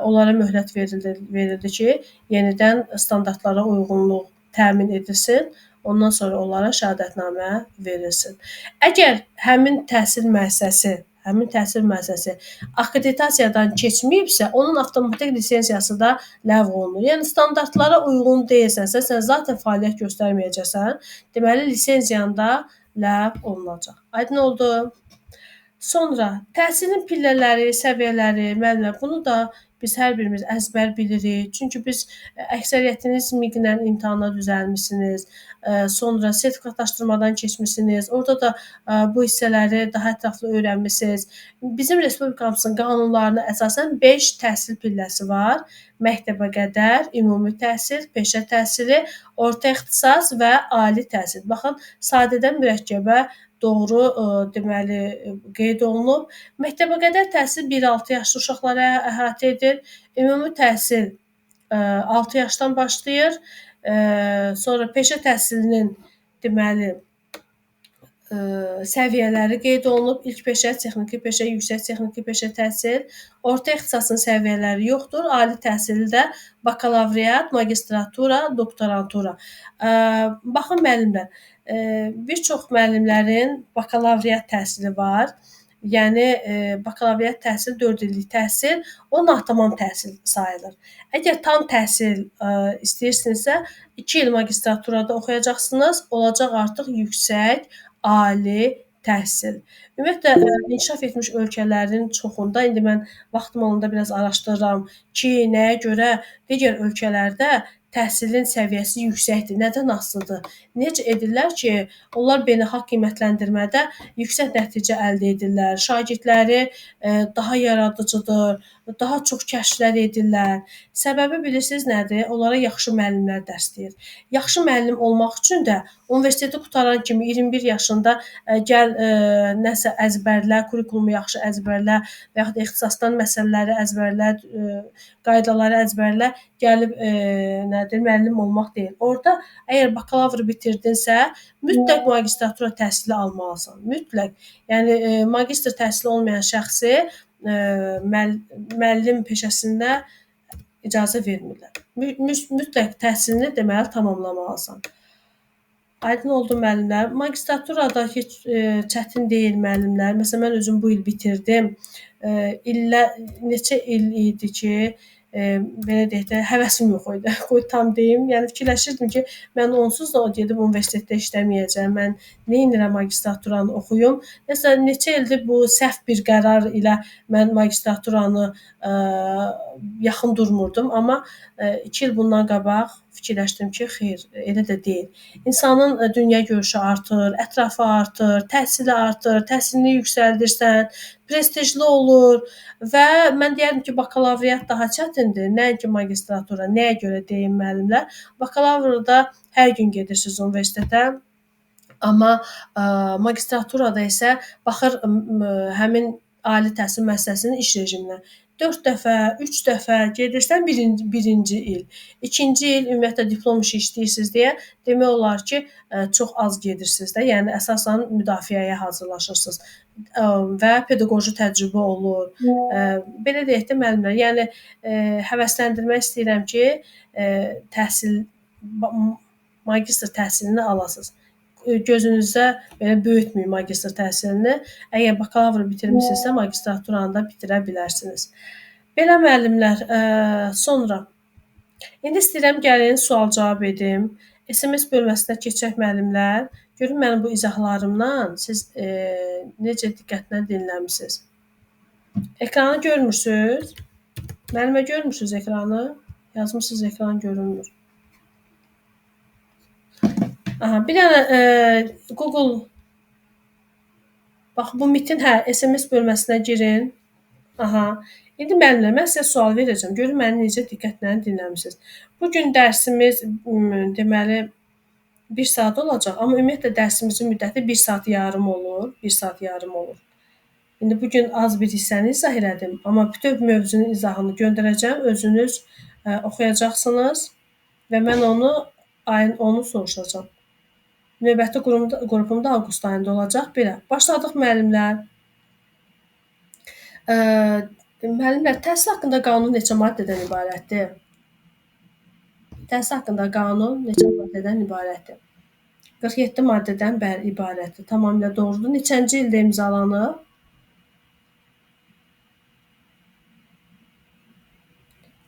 Onlara möhlət verildi ki, yenidən standartlara uyğunluq təmin edilsin, ondan sonra onlara şəhadətnamə verilsin. Əgər həmin təhsil müəssisəsi akkreditasiyadan keçməyibsə, onun avtomatik lisensiyası da ləğv olunur. Yəni standartlara uyğun deyilsənsə, sən zaten fəaliyyət göstərməyəcəksən, deməli lisenziyan da ləğv olunacaq. Aydın oldu? Sonra təhsilin pillələri, səviyyələri, müəllimlər, bunu da biz hər birimiz əzbər bilirik. Çünki biz əksəriyyətiniz MİQ-lə imtahana düzəlmisiniz. Sonra sertifikatlaşdırmadan keçmisiniz. Orada da bu hissələri daha ətraflı öyrənmisiniz. Bizim respublikamızın qanunlarına əsasən 5 təhsil pilləsi var. Məktəbəqədər, ümumi təhsil, peşə təhsili, orta ixtisas və ali təhsil. Baxın, sadədən mürəkkəbə doğru deməli qeyd olunub. Məktəbəqədər təhsil 1-6 yaşlı uşaqlara əhatə edir. Ümumi təhsil 6 yaşdan başlayır. Sonra peşə təhsilinin deməli səviyyələri qeyd olunub. İlk peşə, texniki peşə, yüksək texniki peşə təhsil. Orta ixtisasın səviyyələri yoxdur. Ali təhsildə bakalavriat, magistratura, doktorantura. Baxın müəllimlər, bir çox müəllimlərin bakalavriat təhsili var. Yəni bakalavriat təhsil 4 illik təhsil, o natamam təhsil sayılır. Əgər tam təhsil istəyirsinizsə, 2 il magistraturada oxuyacaqsınız, olacaq artıq yüksək ali təhsil. Ümumiyyətlə inkişaf etmiş ölkələrin çoxunda indi mən vaxtım olanda biraz araşdırıram ki, nəyə görə digər ölkələrdə təhsilin səviyyəsi yüksəkdir. Nədən asılıdır? Necə edirlər ki, onlar beynəlxalq qiymətləndirmədə yüksək nəticə əldə edirlər. Şagirdləri daha yaradıcıdır, daha çox kəşflər edirlər. Səbəbi bilirsiniz nədir? Onlara yaxşı müəllimlər dərs deyir. Yaxşı müəllim olmaq üçün də universiteti qutaran kimi 21 yaşında gəl nəsə əzbərlə, kurikulumu yaxşı əzbərlə və yaxud da ixtisasdan məsələləri əzbərlə, qaydaları əzbərlə, gəlib nədir, müəllim olmaq deyil. Orada əgər bakalavr bitirdinsə, mütləq magistratura təhsili almalısan. Mütləq. Yəni magistr təhsili olmayan şəxsi müəllim peşəsində icazə vermirlər. Mütləq təhsilini deməli tamamlamalısan. Aydın oldu müəllimlər. Magistraturada heç çətin deyil müəllimlər. Məsələn, mən özüm bu il bitirdim. Neçə il idi ki, belə deyək də, həvəsim yox idi. Qoy tam deyim. Yəni fikirləşirdim ki, mən onsuz da gedib universitetdə işləməyəcəm. Mən nə edirəm magistraturanı oxuyum. Nəsə neçə ildir bu səhv bir qərar ilə mən magistraturanı yaxın durmurdum, amma 2 il bundan qabaq fikirləşdim ki, xeyr, elə də deyil. İnsanın dünya görüşü artır, ətrafı artır, təhsili artır, təhsilini yüksəldirsən, prestijli olur və mən deyərdim ki, bakalavriat daha çətindir, nəinki magistratura. Nəyə görə deyim müəllimlər? Bakalavrda hər gün gedirsiniz universitetə, amma magistraturada isə baxır həmin ali təhsil müəssisəsinin iş rejiminə. 4 dəfə, 3 dəfə gedirsən birinci il. İkinci il ümumiyyətlə diplom işi işləyirsiniz deyə demək olar ki, çox az gedirsiniz də. Yəni əsasən müdafiəyə hazırlaşırsınız və pedaqoji təcrübə olur. Belə deyək də müəllimlər, yəni həvəsləndirmək istəyirəm ki, magistr təhsilini alasınız. Gözünüzdə belə böyütməyin magistr təhsilini. Əgər bakalavr bitirmisinizsə, magistraturanı da bitirə bilərsiniz. Belə müəllimlər, sonra indi istəyirəm gəlin sual-cavab edim. SMS bölməsinə keçək müəllimlər. Görün mənim bu izahlarımdan siz necə diqqətlə dinləmisiniz. Ekranı görmürsünüz? Müəllimə görmürsünüz ekranı? Yazmısınız, ekran görünmür. Aha, bir dənə Google bax bu Meet-in SMS bölməsinə girin. Aha. İndi müəllimlər, mən sizə sual verəcəm. Görün məni necə diqqətlə dinləmisiniz. Bu gün dərsimiz deməli 1 saat olacaq, amma ümumiyyətlə dərsimizin müddəti 1 saat yarım olur. 1 saat yarım olur. İndi bu gün az bir hissəni izah elədim, amma bütöv mövzunun izahını göndərəcəm. Özünüz oxuyacaqsınız və mən onu ayın 10-u soruşacağam. Növbəti qrupumda avqust ayında olacaq. Belə. Başladıq müəllimlər. Müəllimlər, təhsil haqqında qanun neçə maddədən ibarətdir? Təhsil haqqında qanun neçə maddədən ibarətdir? 47 maddədən bəli ibarətdir. Tamamilə doğrudur. Neçənci ildə imzalanıb?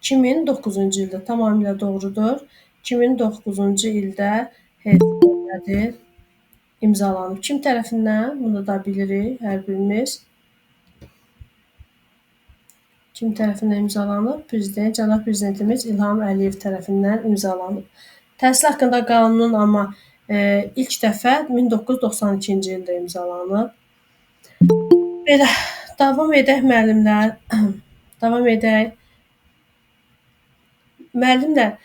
2009-cu ildə tamamilə doğrudur. 2009-cu ildə heyətdir, imzalanıb. Kim tərəfindən? Bunu da bilirik hər birimiz. Kim tərəfindən imzalanıb? Prezident, cənab prezidentimiz İlham Əliyev tərəfindən imzalanıb. Təhsil haqqında qanunun amma ilk dəfə 1992-ci ildə imzalanıb. Belə davam edək müəllimlər. Davam edək. Müəllimlər,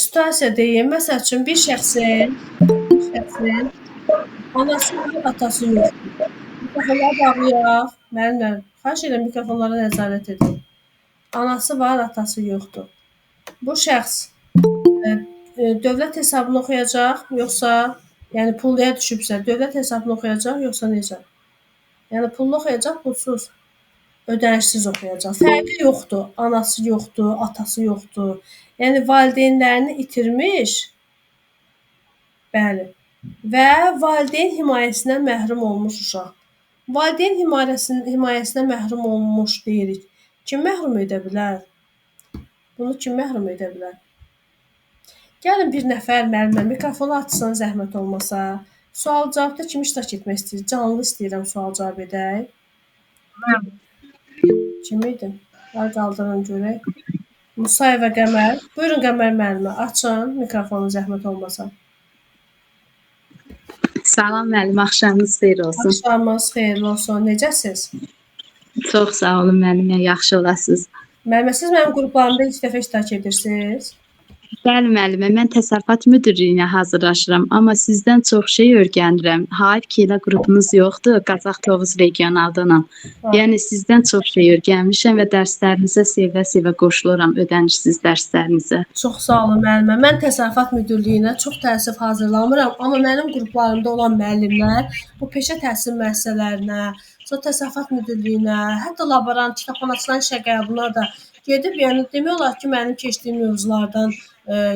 situasiya deyim. Məsəl üçün bir şəxsin anası var, atası yoxdur. Mikrofonları bağlayaq. Müəllimlər, xahiş edirəm mikrofonlara nəzarət edin. Anası var, atası yoxdur. Bu şəxs dövlət hesabını oxuyacaq, yoxsa yəni pulluya düşübsə, dövlət hesabını oxuyacaq, yoxsa necə? Yəni pullu oxuyacaq, pulsuz, ödənişsiz oxuyacaq. Fərqi yoxdur. Anası yoxdur, atası yoxdur. Yəni valideynlərini itirmiş. Bəli. Və valideyn himayəsindən məhrum olmuş uşaq. Valideyn himayəsindən məhrum olmuş deyirik. Kim məhrum edə bilər? Bunu kim məhrum edə bilər? Gəlin bir nəfər müəllimə mikrofonu açsın, zəhmət olmasa. Sual-cavabda kim iştirak etmək istəyir? Canlı istəyirəm sual-cavab edək. Kim idi? Var qaldırın görək. Musayeva Qəmər. Buyurun Qəmər müəllimə, açın mikrofonu zəhmət olmasa. Salam müəllim, axşamınız xeyir olsun. Axşamınız xeyirli olsun. Necəsiz? Çox sağ olun müəllim, yaxşı olasınız. Müəllimə, siz mənim qruplarımda ilk dəfə iştirak edirsiniz. Bəli müəllimə, mən təsərrüfat müdirliyinə hazırlaşıram, amma sizdən çox şey öyrənirəm. Hayf ki ilə qrupunuz yoxdur, Qazax Tovuz regionaldanam. Yəni sizdən çox şey öyrənmişəm və dərslərinizə sevə-sevə qoşuluram, ödənişsiz dərslərinizə. Çox sağ olun müəllimə. Mən təsərrüfat müdirliyinə çox təəssüf hazırlamıram, amma mənim qruplarımda olan müəllimlər bu peşə təhsil müəssisələrinə, sonra təsərrüfat müdirliyinə, hətta laborant kitabxanaçıların işə qəbuluna da gedib, yəni demək olar ki, mənim keçdiyim mövzulardan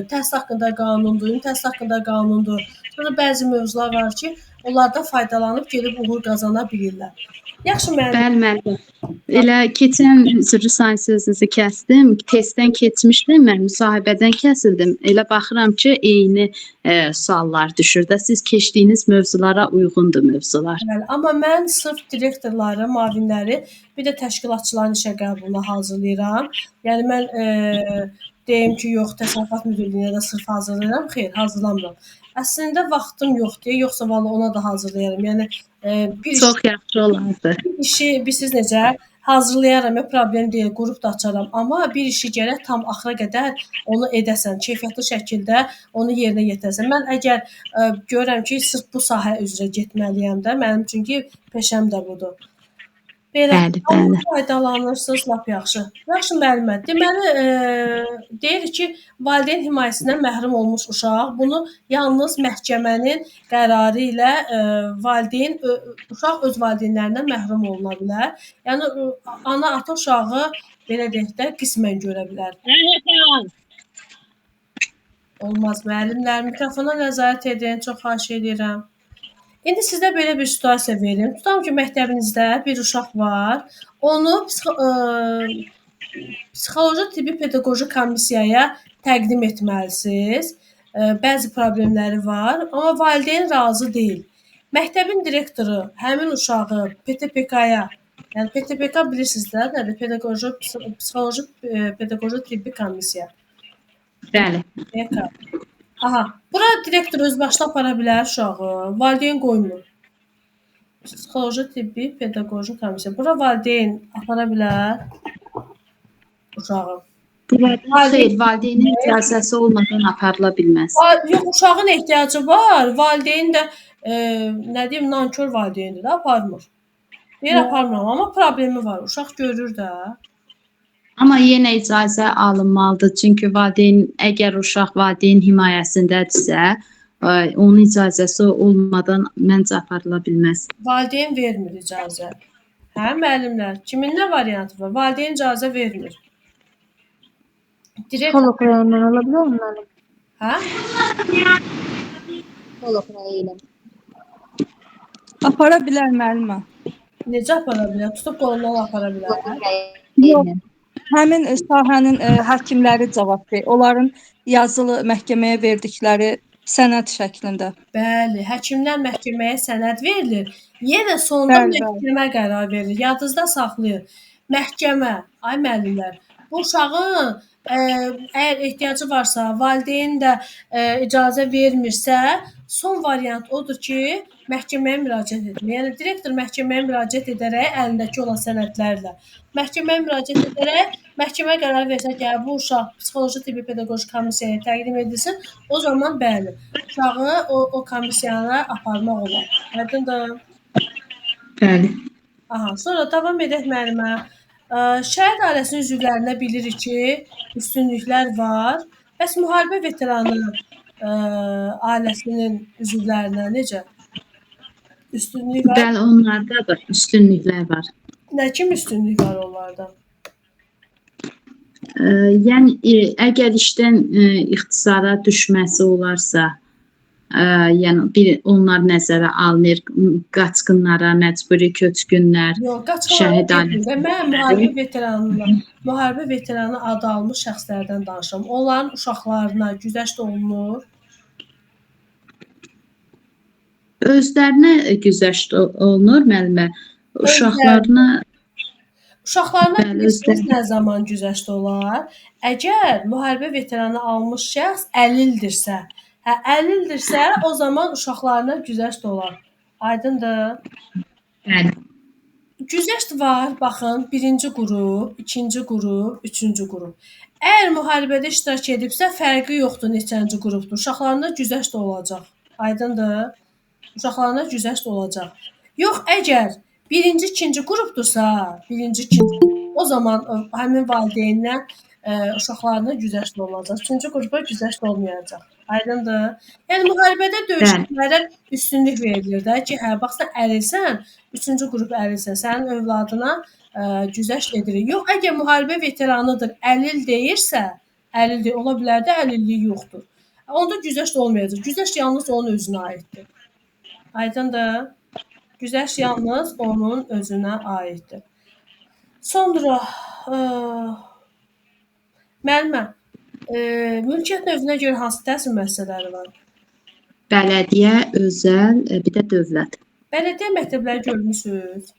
təhsil haqqında qanundur, təhsil haqqında qanundur. Sonra bəzi mövzular var ki, onlardan faydalanıb gedib uğur qazana bilirlər. Yaxşı müəllim. Bəli müəllim. Elə keçən üzrü sayın sözünüzü kəsdim. Testdən keçmişdim, mən müsahibədən kəsildim. Elə baxıram ki, eyni suallar düşür də. Siz keçdiyiniz mövzulara uyğundur mövzular. Bəli, amma mən sırf direktorları, müavinləri, bir də təşkilatçıların işə qəbuluna hazırlayıram. Yəni mən deyim ki, yox, təsərrüfat müdirliyinə də sırf hazırlayıram. Xeyr, hazırlamıram. Əslində vaxtım yoxdur, yoxsa valla ona da hazırlayaram. Yəni bir çox yaxşı olardı. İşi bilirsiniz necə? Hazırlayaram, problem deyil, qrup da açaram. Amma bir işi gərək tam axıra qədər onu edəsən, keyfiyyətli şəkildə onu yerinə yetirəsən. Mən əgər görürəm ki, sırf bu sahə üzrə getməliyəm də, mənim çünki peşəm də budur. Belə, bəli. Faydalanırsınız, lap yaxşı. Yaxşı müəllimə, deməli, deyirik ki, valideyn himayəsindən məhrum olmuş uşaq, bunu yalnız məhkəmənin qərarı ilə uşaq öz valideynlərindən məhrum oluna bilər. Yəni, ana, ata uşağı, belə deyək də, qismən görə bilər. Olmaz, müəllimlər, mikrofona nəzarət edin, çox xahiş edirəm. İndi sizdə belə bir situasiya verim. Tutam ki, məktəbinizdə bir uşaq var. Onu psixoloji tibbi pedaqoji komissiyaya təqdim etməlisiniz. Bəzi problemləri var, amma valideyn razı deyil. Məktəbin direktoru həmin uşağı PTPK-ya, yəni PTPK bilirsiniz də, nədir? Psixoloji pedaqoji tibbi komissiya. Bəli. Aha, bura direktor öz başına apara bilər uşağı, valideyn qoymur. Psixoloji tibbi pedaqoji komissiya. Bura valideyn apara bilər uşağı. Xeyr, valideynin icazəsi olmadan aparıla bilməz. Yox, uşağın ehtiyacı var. Valideyn də nə deyim, nankor valideyndir də, aparmır. Deyir aparmıram, amma problemi var. Uşaq görür də. Amma yenə icazə alınmalıdır. Çünki valideyn, əgər uşaq valideyn himayəsindədirsə, onun icazəsi olmadan məncə aparıla bilməz. Valideyn vermir icazə. Hə, müəllimlər, kimin nə variantı var? Valideyn icazə vermir. Psixolog rəyonundan ola bilər mi müəllim? Hə? Psixolog rəyi. Apara bilər müəllimə. Necə apara bilər? Tutub qolundan apara bilər. Yox. Həmin sahənin həkimləri cavab verir. Onların yazılı məhkəməyə verdikləri sənəd şəklində. Bəli, həkimdən məhkəməyə sənəd verilir. Yenə sonda məhkəmə qərar verir. Yadınızda saxlayın. məhkəmə, ay müəllimlər, bu uşağın əgər ehtiyacı varsa, valideyn də icazə vermirsə, son variant odur ki, məhkəməyə müraciət etmək. Yəni direktor məhkəməyə müraciət edərək əlindəki olan sənədlərlə məhkəməyə müraciət edərək məhkəmə qərar versə ki, hə, bu uşaq psixoloji tibbi pedaqoji komissiyaya təqdim edilsin, o zaman bəli, uşağı o komissiyaya aparmaq olar. Aydındır? Bəli. Aha, sonra davam edək müəllimə. Şəhid ailəsinin üzvlərinə bilirik ki, üstünlüklər var. Bəs müharibə veteranı ailəsinin üzvlərinə necə? Üstünlük var. Bəli, onlarda da üstünlüklər var. Nə kimi üstünlük var onlarda? Yəni əgər işdən ixtisara düşməsi olarsa, yəni onlar nəzərə alınır, qaçqınlara, məcburi köçkünlər, Yox, şəhid qaçqınlar. Mən müharibə veteranı adı almış şəxslərdən danışıram. Onların uşaqlarına güzəşt olunur. Özlərinə güzəşt olunur müəllimə. Uşaqlarına Bəli, bilirsiniz nə zaman güzəşt olar? Əgər müharibə veteranı almış şəxs əlildirsə, o zaman uşaqlarına güzəşt olar. Aydındır? bəli. Güzəşt var, baxın, 1-ci qrup, 2-ci qrup, 3-cü qrup. Əgər müharibədə iştirak edibsə, fərqi yoxdur neçənci qrupdur. Uşaqlarına güzəşt olacaq. Aydındır? Uşaqlarına güzəşt olacaq. Yox, əgər 1-ci, 2-ci qrupdursa, 1-ci, 2-ci, o zaman həmin valideyndən uşaqlarına güzəşt olacaq. 3-cü qrupa güzəşt olmayacaq. Aydındır? Yəni müharibədə döyüşlərə üstünlük verilir də ki, hə, bax sən əlilsən, 3-cü qrup əlilsən, sənin övladına güzəşt edilir. Yox, əgər müharibə veteranıdır, əlil deyirsə, əlil deyil, ola bilər də əlilliyi yoxdur. Onda güzəşt olmayacaq. Güzəşt yalnız onun özünə aiddir. Aydındır? Güzəşt yalnız onun özünə aiddir. Sonra müəllimə, mülkiyyət növünə görə hansı təhsil müəssisələri var? Bələdiyyə, özəl, bir də dövlət. Bələdiyyə məktəbləri görmüsünüz?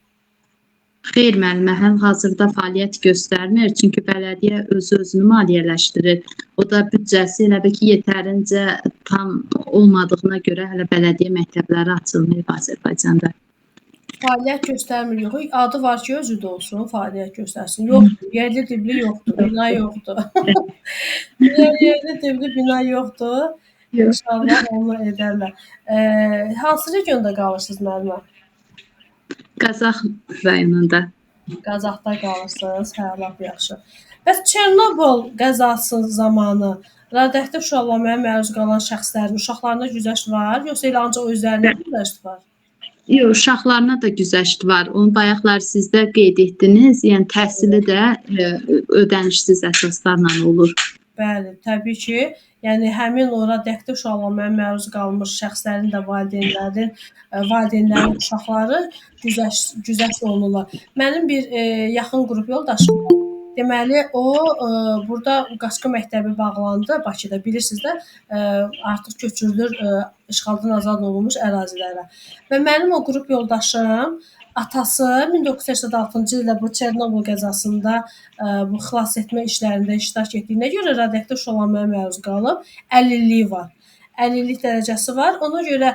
Xeyr müəllimə, hal-hazırda fəaliyyət göstərmir, çünki bələdiyyə özünü maliyyələşdirir. O da büdcəsi elə bil ki, yetərincə tam olmadığına görə hələ bələdiyyə məktəbləri açılmayıb Azərbaycanda. Fəaliyyət göstərmir, yox. Adı var ki, özü də olsun, fəaliyyət göstərsin. Yoxdur, yerli dibli yoxdur, bina yoxdur. Yerli dibli bina yoxdur. İnşallah onu edərlər. Hansı regionda qalırsınız müəllimə? Qazax rayonunda. Qazaxda qalırsınız, hə, lap yaxşı. Bəs Çernobıl qəzası zamanı radioaktiv şüalanmaya məruz qalan şəxslərin uşaqlarına güzəşt var, yoxsa elə ancaq özlərinə güzəşt var? Yox, uşaqlarına da güzəşt var. Onu bayaqlar siz də qeyd etdiniz. Yəni təhsili də ödənişsiz əsaslarla olur. Bəli, təbii ki. Yəni həmin o radioaktiv şüalanmaya məruz qalmış şəxslərin də valideynlərin uşaqları güzəşt olunurlar. Mənim bir yaxın qrup yoldaşım var. Deməli, o burada Qaçqın məktəbi bağlandı Bakıda, bilirsiniz də, artıq köçürülür işğaldan azad olunmuş ərazilərə. Və mənim o qrup yoldaşım atası 1986-cı ildə bu Çernobıl qəzasında bu xilas etmə işlərində iştirak etdiyinə görə radioaktiv şüalanmaya məruz qalıb, əlilliyi var. Əlillik dərəcəsi var. Ona görə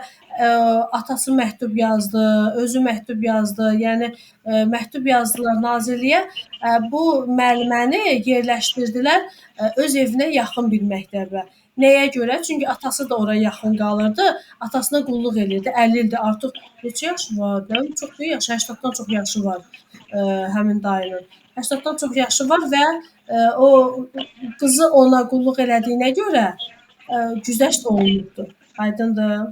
atası məktub yazdı, özü məktub yazdı. Yəni məktub yazdılar nazirliyə. Bu müəlliməni yerləşdirdilər öz evinə yaxın bir məktəbə. Nəyə görə? Çünki atası da ora yaxın qalırdı. Atasına qulluq elirdi. 50 ildir. Artıq neçə yaşı var? Çox deyil, 80-dan çox yaşı var həmin dayının. 80-dan çox yaşı var və o qızı ona qulluq elədiyinə görə güzəşt olunubdur. Aydındır?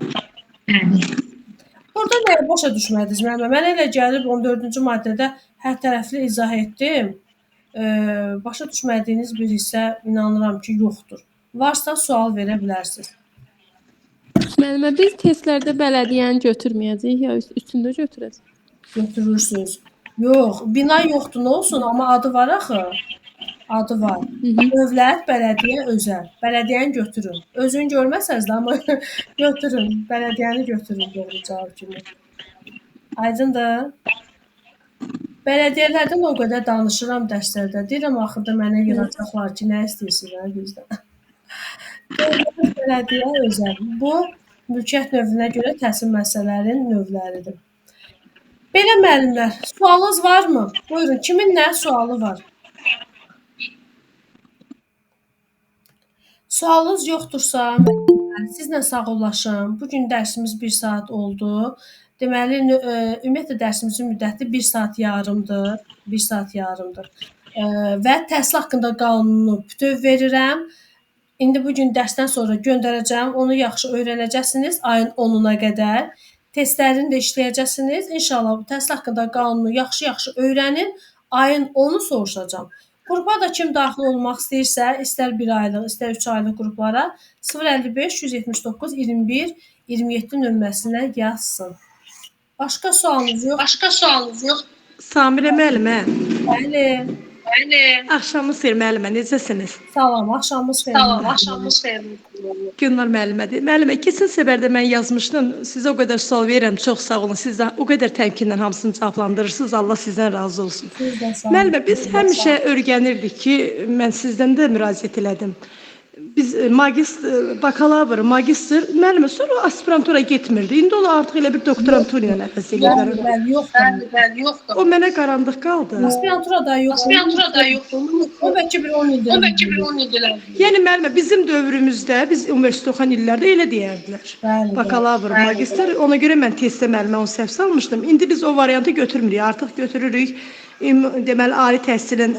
Burada nəyə başa düşmədiniz? Mənə elə gəlib 14-cü maddədə hər tərəfli izah etdim. Başa düşmədiyiniz bir hissə inanıram ki, yoxdur. Varsa sual verə bilərsiniz. Müəllimə, biz testlərdə bələdiyyəni götürməyəcəyik, ya üstündə götürəcəyik? Götürürsünüz. Yox, bina yoxdur, nə olsun, amma adı var axı. Adı var. Dövlət, bələdiyyə, özəl. Bələdiyyəni götürün. Özünü görməsəniz də, amma götürün. Bələdiyyəni götürün doğru cavab kimi. Aydındır? Bələdiyyələrdən o qədər danışıram dərslərdə. Deyirəm axırda mənə yığacaqlar ki, nə istəyirsiniz bizdən? Dövlət, bələdiyyə, özəl. Bu mülkiyyət növünə görə təhsil müəssisələrinin növləridir. Belə müəllimlər, sualınız varmı? Buyurun, kimin nə sualı var? Sualınız yoxdursa, sizlə sağollaşım. Bu gün dərsimiz 1 saat oldu. Deməli, ümumiyyətlə dərsimizin müddəti 1 saat yarımdır. 1 saat yarımdır. Və təhsil haqqında qanunu bütöv verirəm. İndi bu gün dərsdən sonra göndərəcəm. Onu yaxşı öyrənəcəksiniz ayın 10-una qədər. Testlərini də işləyəcəksiniz. İnşallah bu təhsil haqqında qanunu yaxşı-yaxşı öyrənin. Ayın 10-u soruşacağam. Qrupa da kim daxil olmaq istəyirsə, istər 1 aylıq, istər 3 aylıq qruplara 055 179 21 27 nömrəsinə yazsın. Başqa sualınız yox? Samirə müəllimə, Bəli. axşamınız xeyir müəllimə, necəsiniz? Salam, axşamınız xeyir. Günlar müəllimədir. Müəllimə, keçən səfərdə mən yazmışdım. Sizə o qədər sual verirəm. Çox sağ olun. Siz də o qədər təmkinlə hamısını cavablandırırsınız. Allah sizdən razı olsun. Siz də sağ olun. Müəllimə, biz həmişə öyrənirdik ki, mən sizdən də müraciət elədim. Biz bakalavr, magistr, müəllimə sonra aspirantura getmirdi. İndi onu artıq elə bir doktorantura ilə əvəz edirlər. Bəli, yoxdur. O mənə qarandıq qaldı. Aspirantura da yoxdur. O bəlkə bir 10 ildir. Yəni müəllimə, bizim dövrümüzdə, biz universitet oxuyan illərdə elə deyərdilər. Bəli. Bakalavr, magistr, ona görə mən testdə müəllimə onu səhv salmışdım. İndi biz o variantı götürmürük. Artıq götürürük. Deməli, ali təhsilin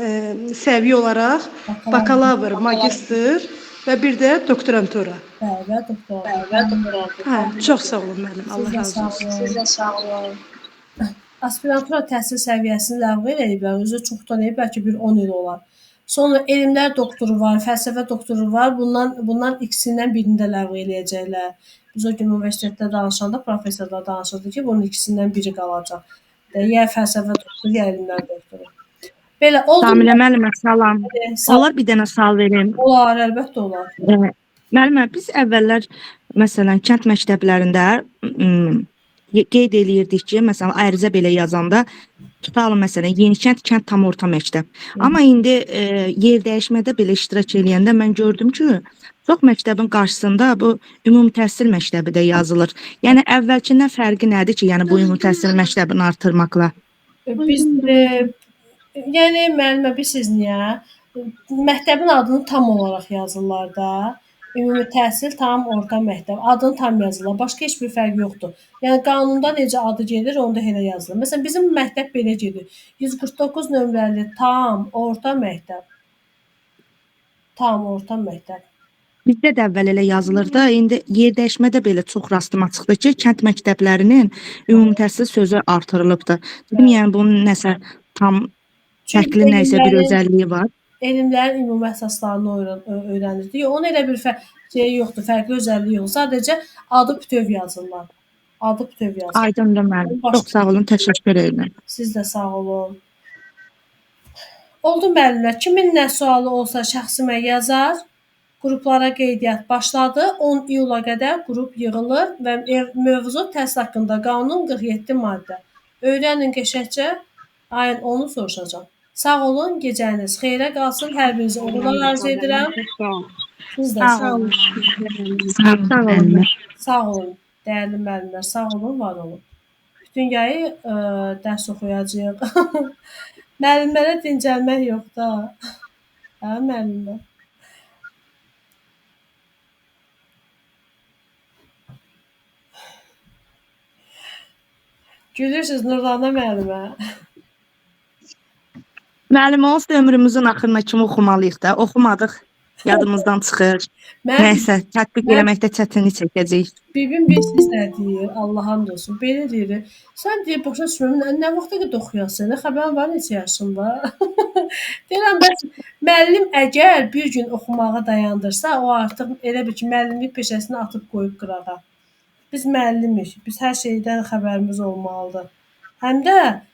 səviyyə olaraq bakalavr, magistr və bir də doktorantura. Bəli, doktor. Hə, çox sağ olun müəllim. Allah razı olsun. Siz də sağ olun. Aspirantura təhsil səviyyəsini ləğv ediblər. Özü çoxdan deyib, bəlkə bir 10 il olar. Sonra elmlər doktoru var, fəlsəfə doktoru var. Bundan ikisindən birini də ləğv eləyəcəklər. Biz o gün universitetdə danışanda professorlar danışırdı ki, bunun ikisindən biri qalacaq. Ya fəlsəfə doktoru, ya elmlər doktoru. Belə oldu. Samirə müəllimə, salam. Olar bir dənə sual verim. Olar, əlbəttə olar. Müəllimə, biz əvvəllər məsələn kənd məktəblərində qeyd eləyirdik ki, məsələn ərizə belə yazanda tutalım məsələn Yenikənd kənd tam orta məktəb. Amma indi yer dəyişmədə belə iştirak eləyəndə mən gördüm ki, çox məktəbin qarşısında bu ümumi təhsil məktəbi də yazılır. Yəni əvvəlkindən fərqi nədir ki, yəni bu ümumi təhsil məktəbini artırmaqla? Biz yəni müəllimə bilirsiniz niyə? Məktəbin adını tam olaraq yazırlar da. Ümumi təhsil tam orta məktəb. Adını tam yazırlar. Başqa heç bir fərq yoxdur. Yəni qanunda necə adı gedir, onda elə yazılır. Məsələn bizim məktəb belə gedir. 149 nömrəli tam orta məktəb. Tam orta məktəb. Bizdə də əvvəl elə yazılır da, indi yer dəyişmədə belə çox rastıma çıxdı ki, kənd məktəblərinin ümumi təhsil sözü artırılıbdır. Dedim, yəni bunun nəsə tam şəkli nəsə bir özəlliyi var. Elmlərin ümumi əsaslarını öyrənirdik. Onun elə bir yoxdur, fərqli özəlliyi yox. Sadəcə adı bütöv yazırlar. Adı bütöv yazırlar. Aydındır müəllim. Çox sağ olun, təşəkkür edirəm. Siz də sağ olun. Oldu müəllimlər. Kimin nə sualı olsa şəxsimə yazar. Qruplara qeydiyyat başladı. 10 iyula qədər qrup yığılır və mövzu təhsil haqqında qanun 47 maddə. Öyrənin qəşəngcə, ayın 10-u soruşacağam. Sağ olun, gecəniz xeyrə qalsın. Hər birinizi uğurlar arzu edirəm. Siz də sağ olun. Sağ olun, dəyərli müəllimlər. Sağ olun, var olun. Bütün yayı dərs oxuyacağıq. Müəllimlərə dincəlmək yox da. Hə, müəllimlər. Gülürsünüz Nurlana müəllimə. Müəllim, onsuz da ömrümüzün axırına kimi oxumalıyıq da. Oxumadıq, yadımızdan çıxır. Nəysə, tətbiq eləməkdə çətinlik çəkəcəyik. Bibim bilirsiniz nə deyir? Allah hamd olsun. Belə deyir. Sən deyir, başa düşmürəm, nə vaxta qədər oxuyasın? Nə xəbərin var, neçə yaşın var? Deyirəm, bəs müəllim əgər bir gün oxumağı dayandırsa, o artıq elə bir ki, müəllimlik peşəsini atıb qoyub qırağa. Biz müəllimik. Biz hər şeydən xəbərimiz olmalıdır. Həm də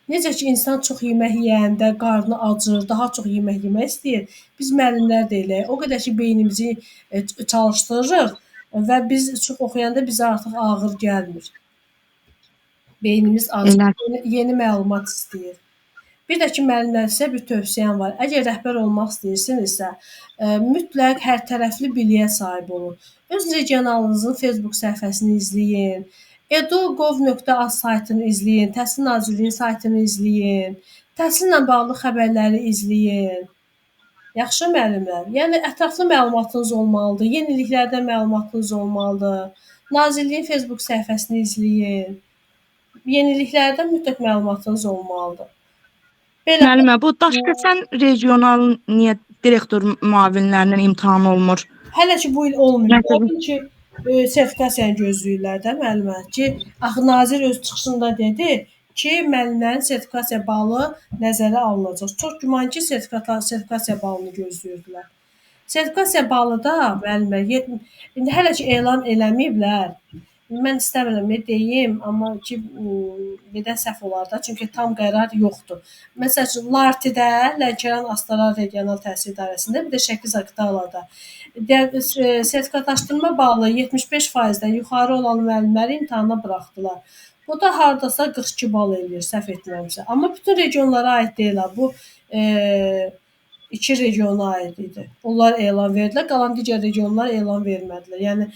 necə ki insan çox yemək yeyəndə qarnı acır, daha çox yemək yemək istəyir. Biz müəllimlər də elə. O qədər ki beynimizi çalışdırırıq və biz çox oxuyanda bizə artıq ağır gəlmir. Beynimiz acır, yeni məlumat istəyir. Bir də ki, müəllimlər sizə bir tövsiyəm var. Əgər rəhbər olmaq istəyirsinizsə, mütləq hərtərəfli biliyə sahib olun. Öz regionalınızın Facebook səhifəsini izləyin. edu.gov.az saytını izləyin, Təhsil Nazirliyinin saytını izləyin, təhsillə bağlı xəbərləri izləyin. Yaxşı müəllimlər. Yəni ətraflı məlumatınız olmalıdır, yeniliklərdən məlumatınız olmalıdır. Nazirliyin Facebook səhifəsini izləyin. Yeniliklərdən mütləq məlumatınız olmalıdır. Belə Müəllimə, bu Daşkəsən regional niyə direktor müavinlərinin imtahanı olmur? hələ ki bu il olmuyor. Məsələn- Yəqin ki sertifikasiyanı gözləyirlər də müəllimə ki, axı nazir öz çıxışında dedi ki, müəllimlərin sertifikasiya balı nəzərə alınacaq. Çox güman ki, sertifikasiya balını gözləyirdilər. Sertifikasiya balı da müəllimlər indi hələ ki elan eləməyiblər. Mən istəmirəm nə deyim, amma ki belə səhv olar da, çünki tam qərar yoxdur. Məsəl üçün Lartidə, Lənkəran Astara Regional Təhsil İdarəsində, bir də Şəki Zaqatalada sertifikatlaşdırma balı 75%-dən yuxarı olan müəllimləri imtahana buraxdılar. Bu da hardasa 42 bal eləyir, səhv etmirəmsə. Amma bütün regionlara aid deyil ha. Bu 2 regiona aid idi. Onlar elan verdilər, qalan digər regionlar elan vermədilər. Yəni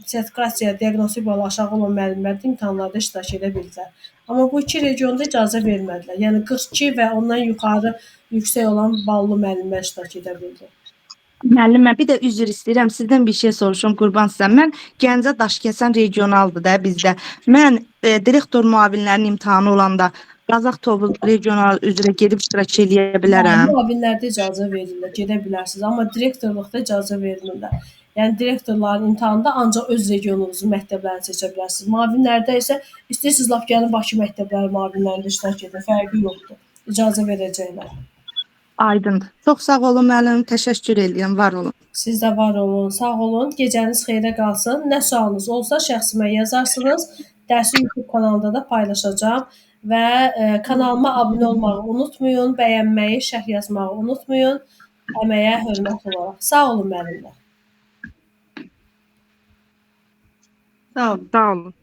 sertifikasiya, diaqnostik balı aşağı olan müəllimlər də imtahanlarda iştirak edə bildilər. Amma bu 2 regionda icazə vermədilər. Yəni 42 və ondan yuxarı yüksək olan ballı müəllimlər iştirak edə bildi. Müəllimə, bir də üzr istəyirəm, sizdən bir şey soruşum, qurban sizəm. Mən Gəncə Daşkəsən regionaldır da bizdə. Mən direktor müavinlərinin imtahanı olanda Qazax Tovuz regional üzrə gedib iştirak edə bilərəm. Müavinlərdə icazə verirlər, gedə bilərsiniz, amma direktorluqda icazə vermirlər. Yəni direktorların imtahanında ancaq öz regionunuzun məktəblərini seçə bilərsiniz. Müavinlərdə isə istəyirsiniz lap gəlin Bakı məktəbləri müavinlərində iştirak edin, fərqi yoxdur. İcazə verəcəklər. Aydındır. Çox sağ olun müəllim, təşəkkür edirəm, var olun. Siz də var olun, sağ olun. Gecəniz xeyrə qalsın. Nə sualınız olsa şəxsimə yazarsınız. Dərsi YouTube kanalında da paylaşacağam və kanalıma abunə olmağı unutmayın, bəyənməyi, şərh yazmağı unutmayın. Əməyə hörmət olaraq. Sağ olun müəllimlər. Sağ olun.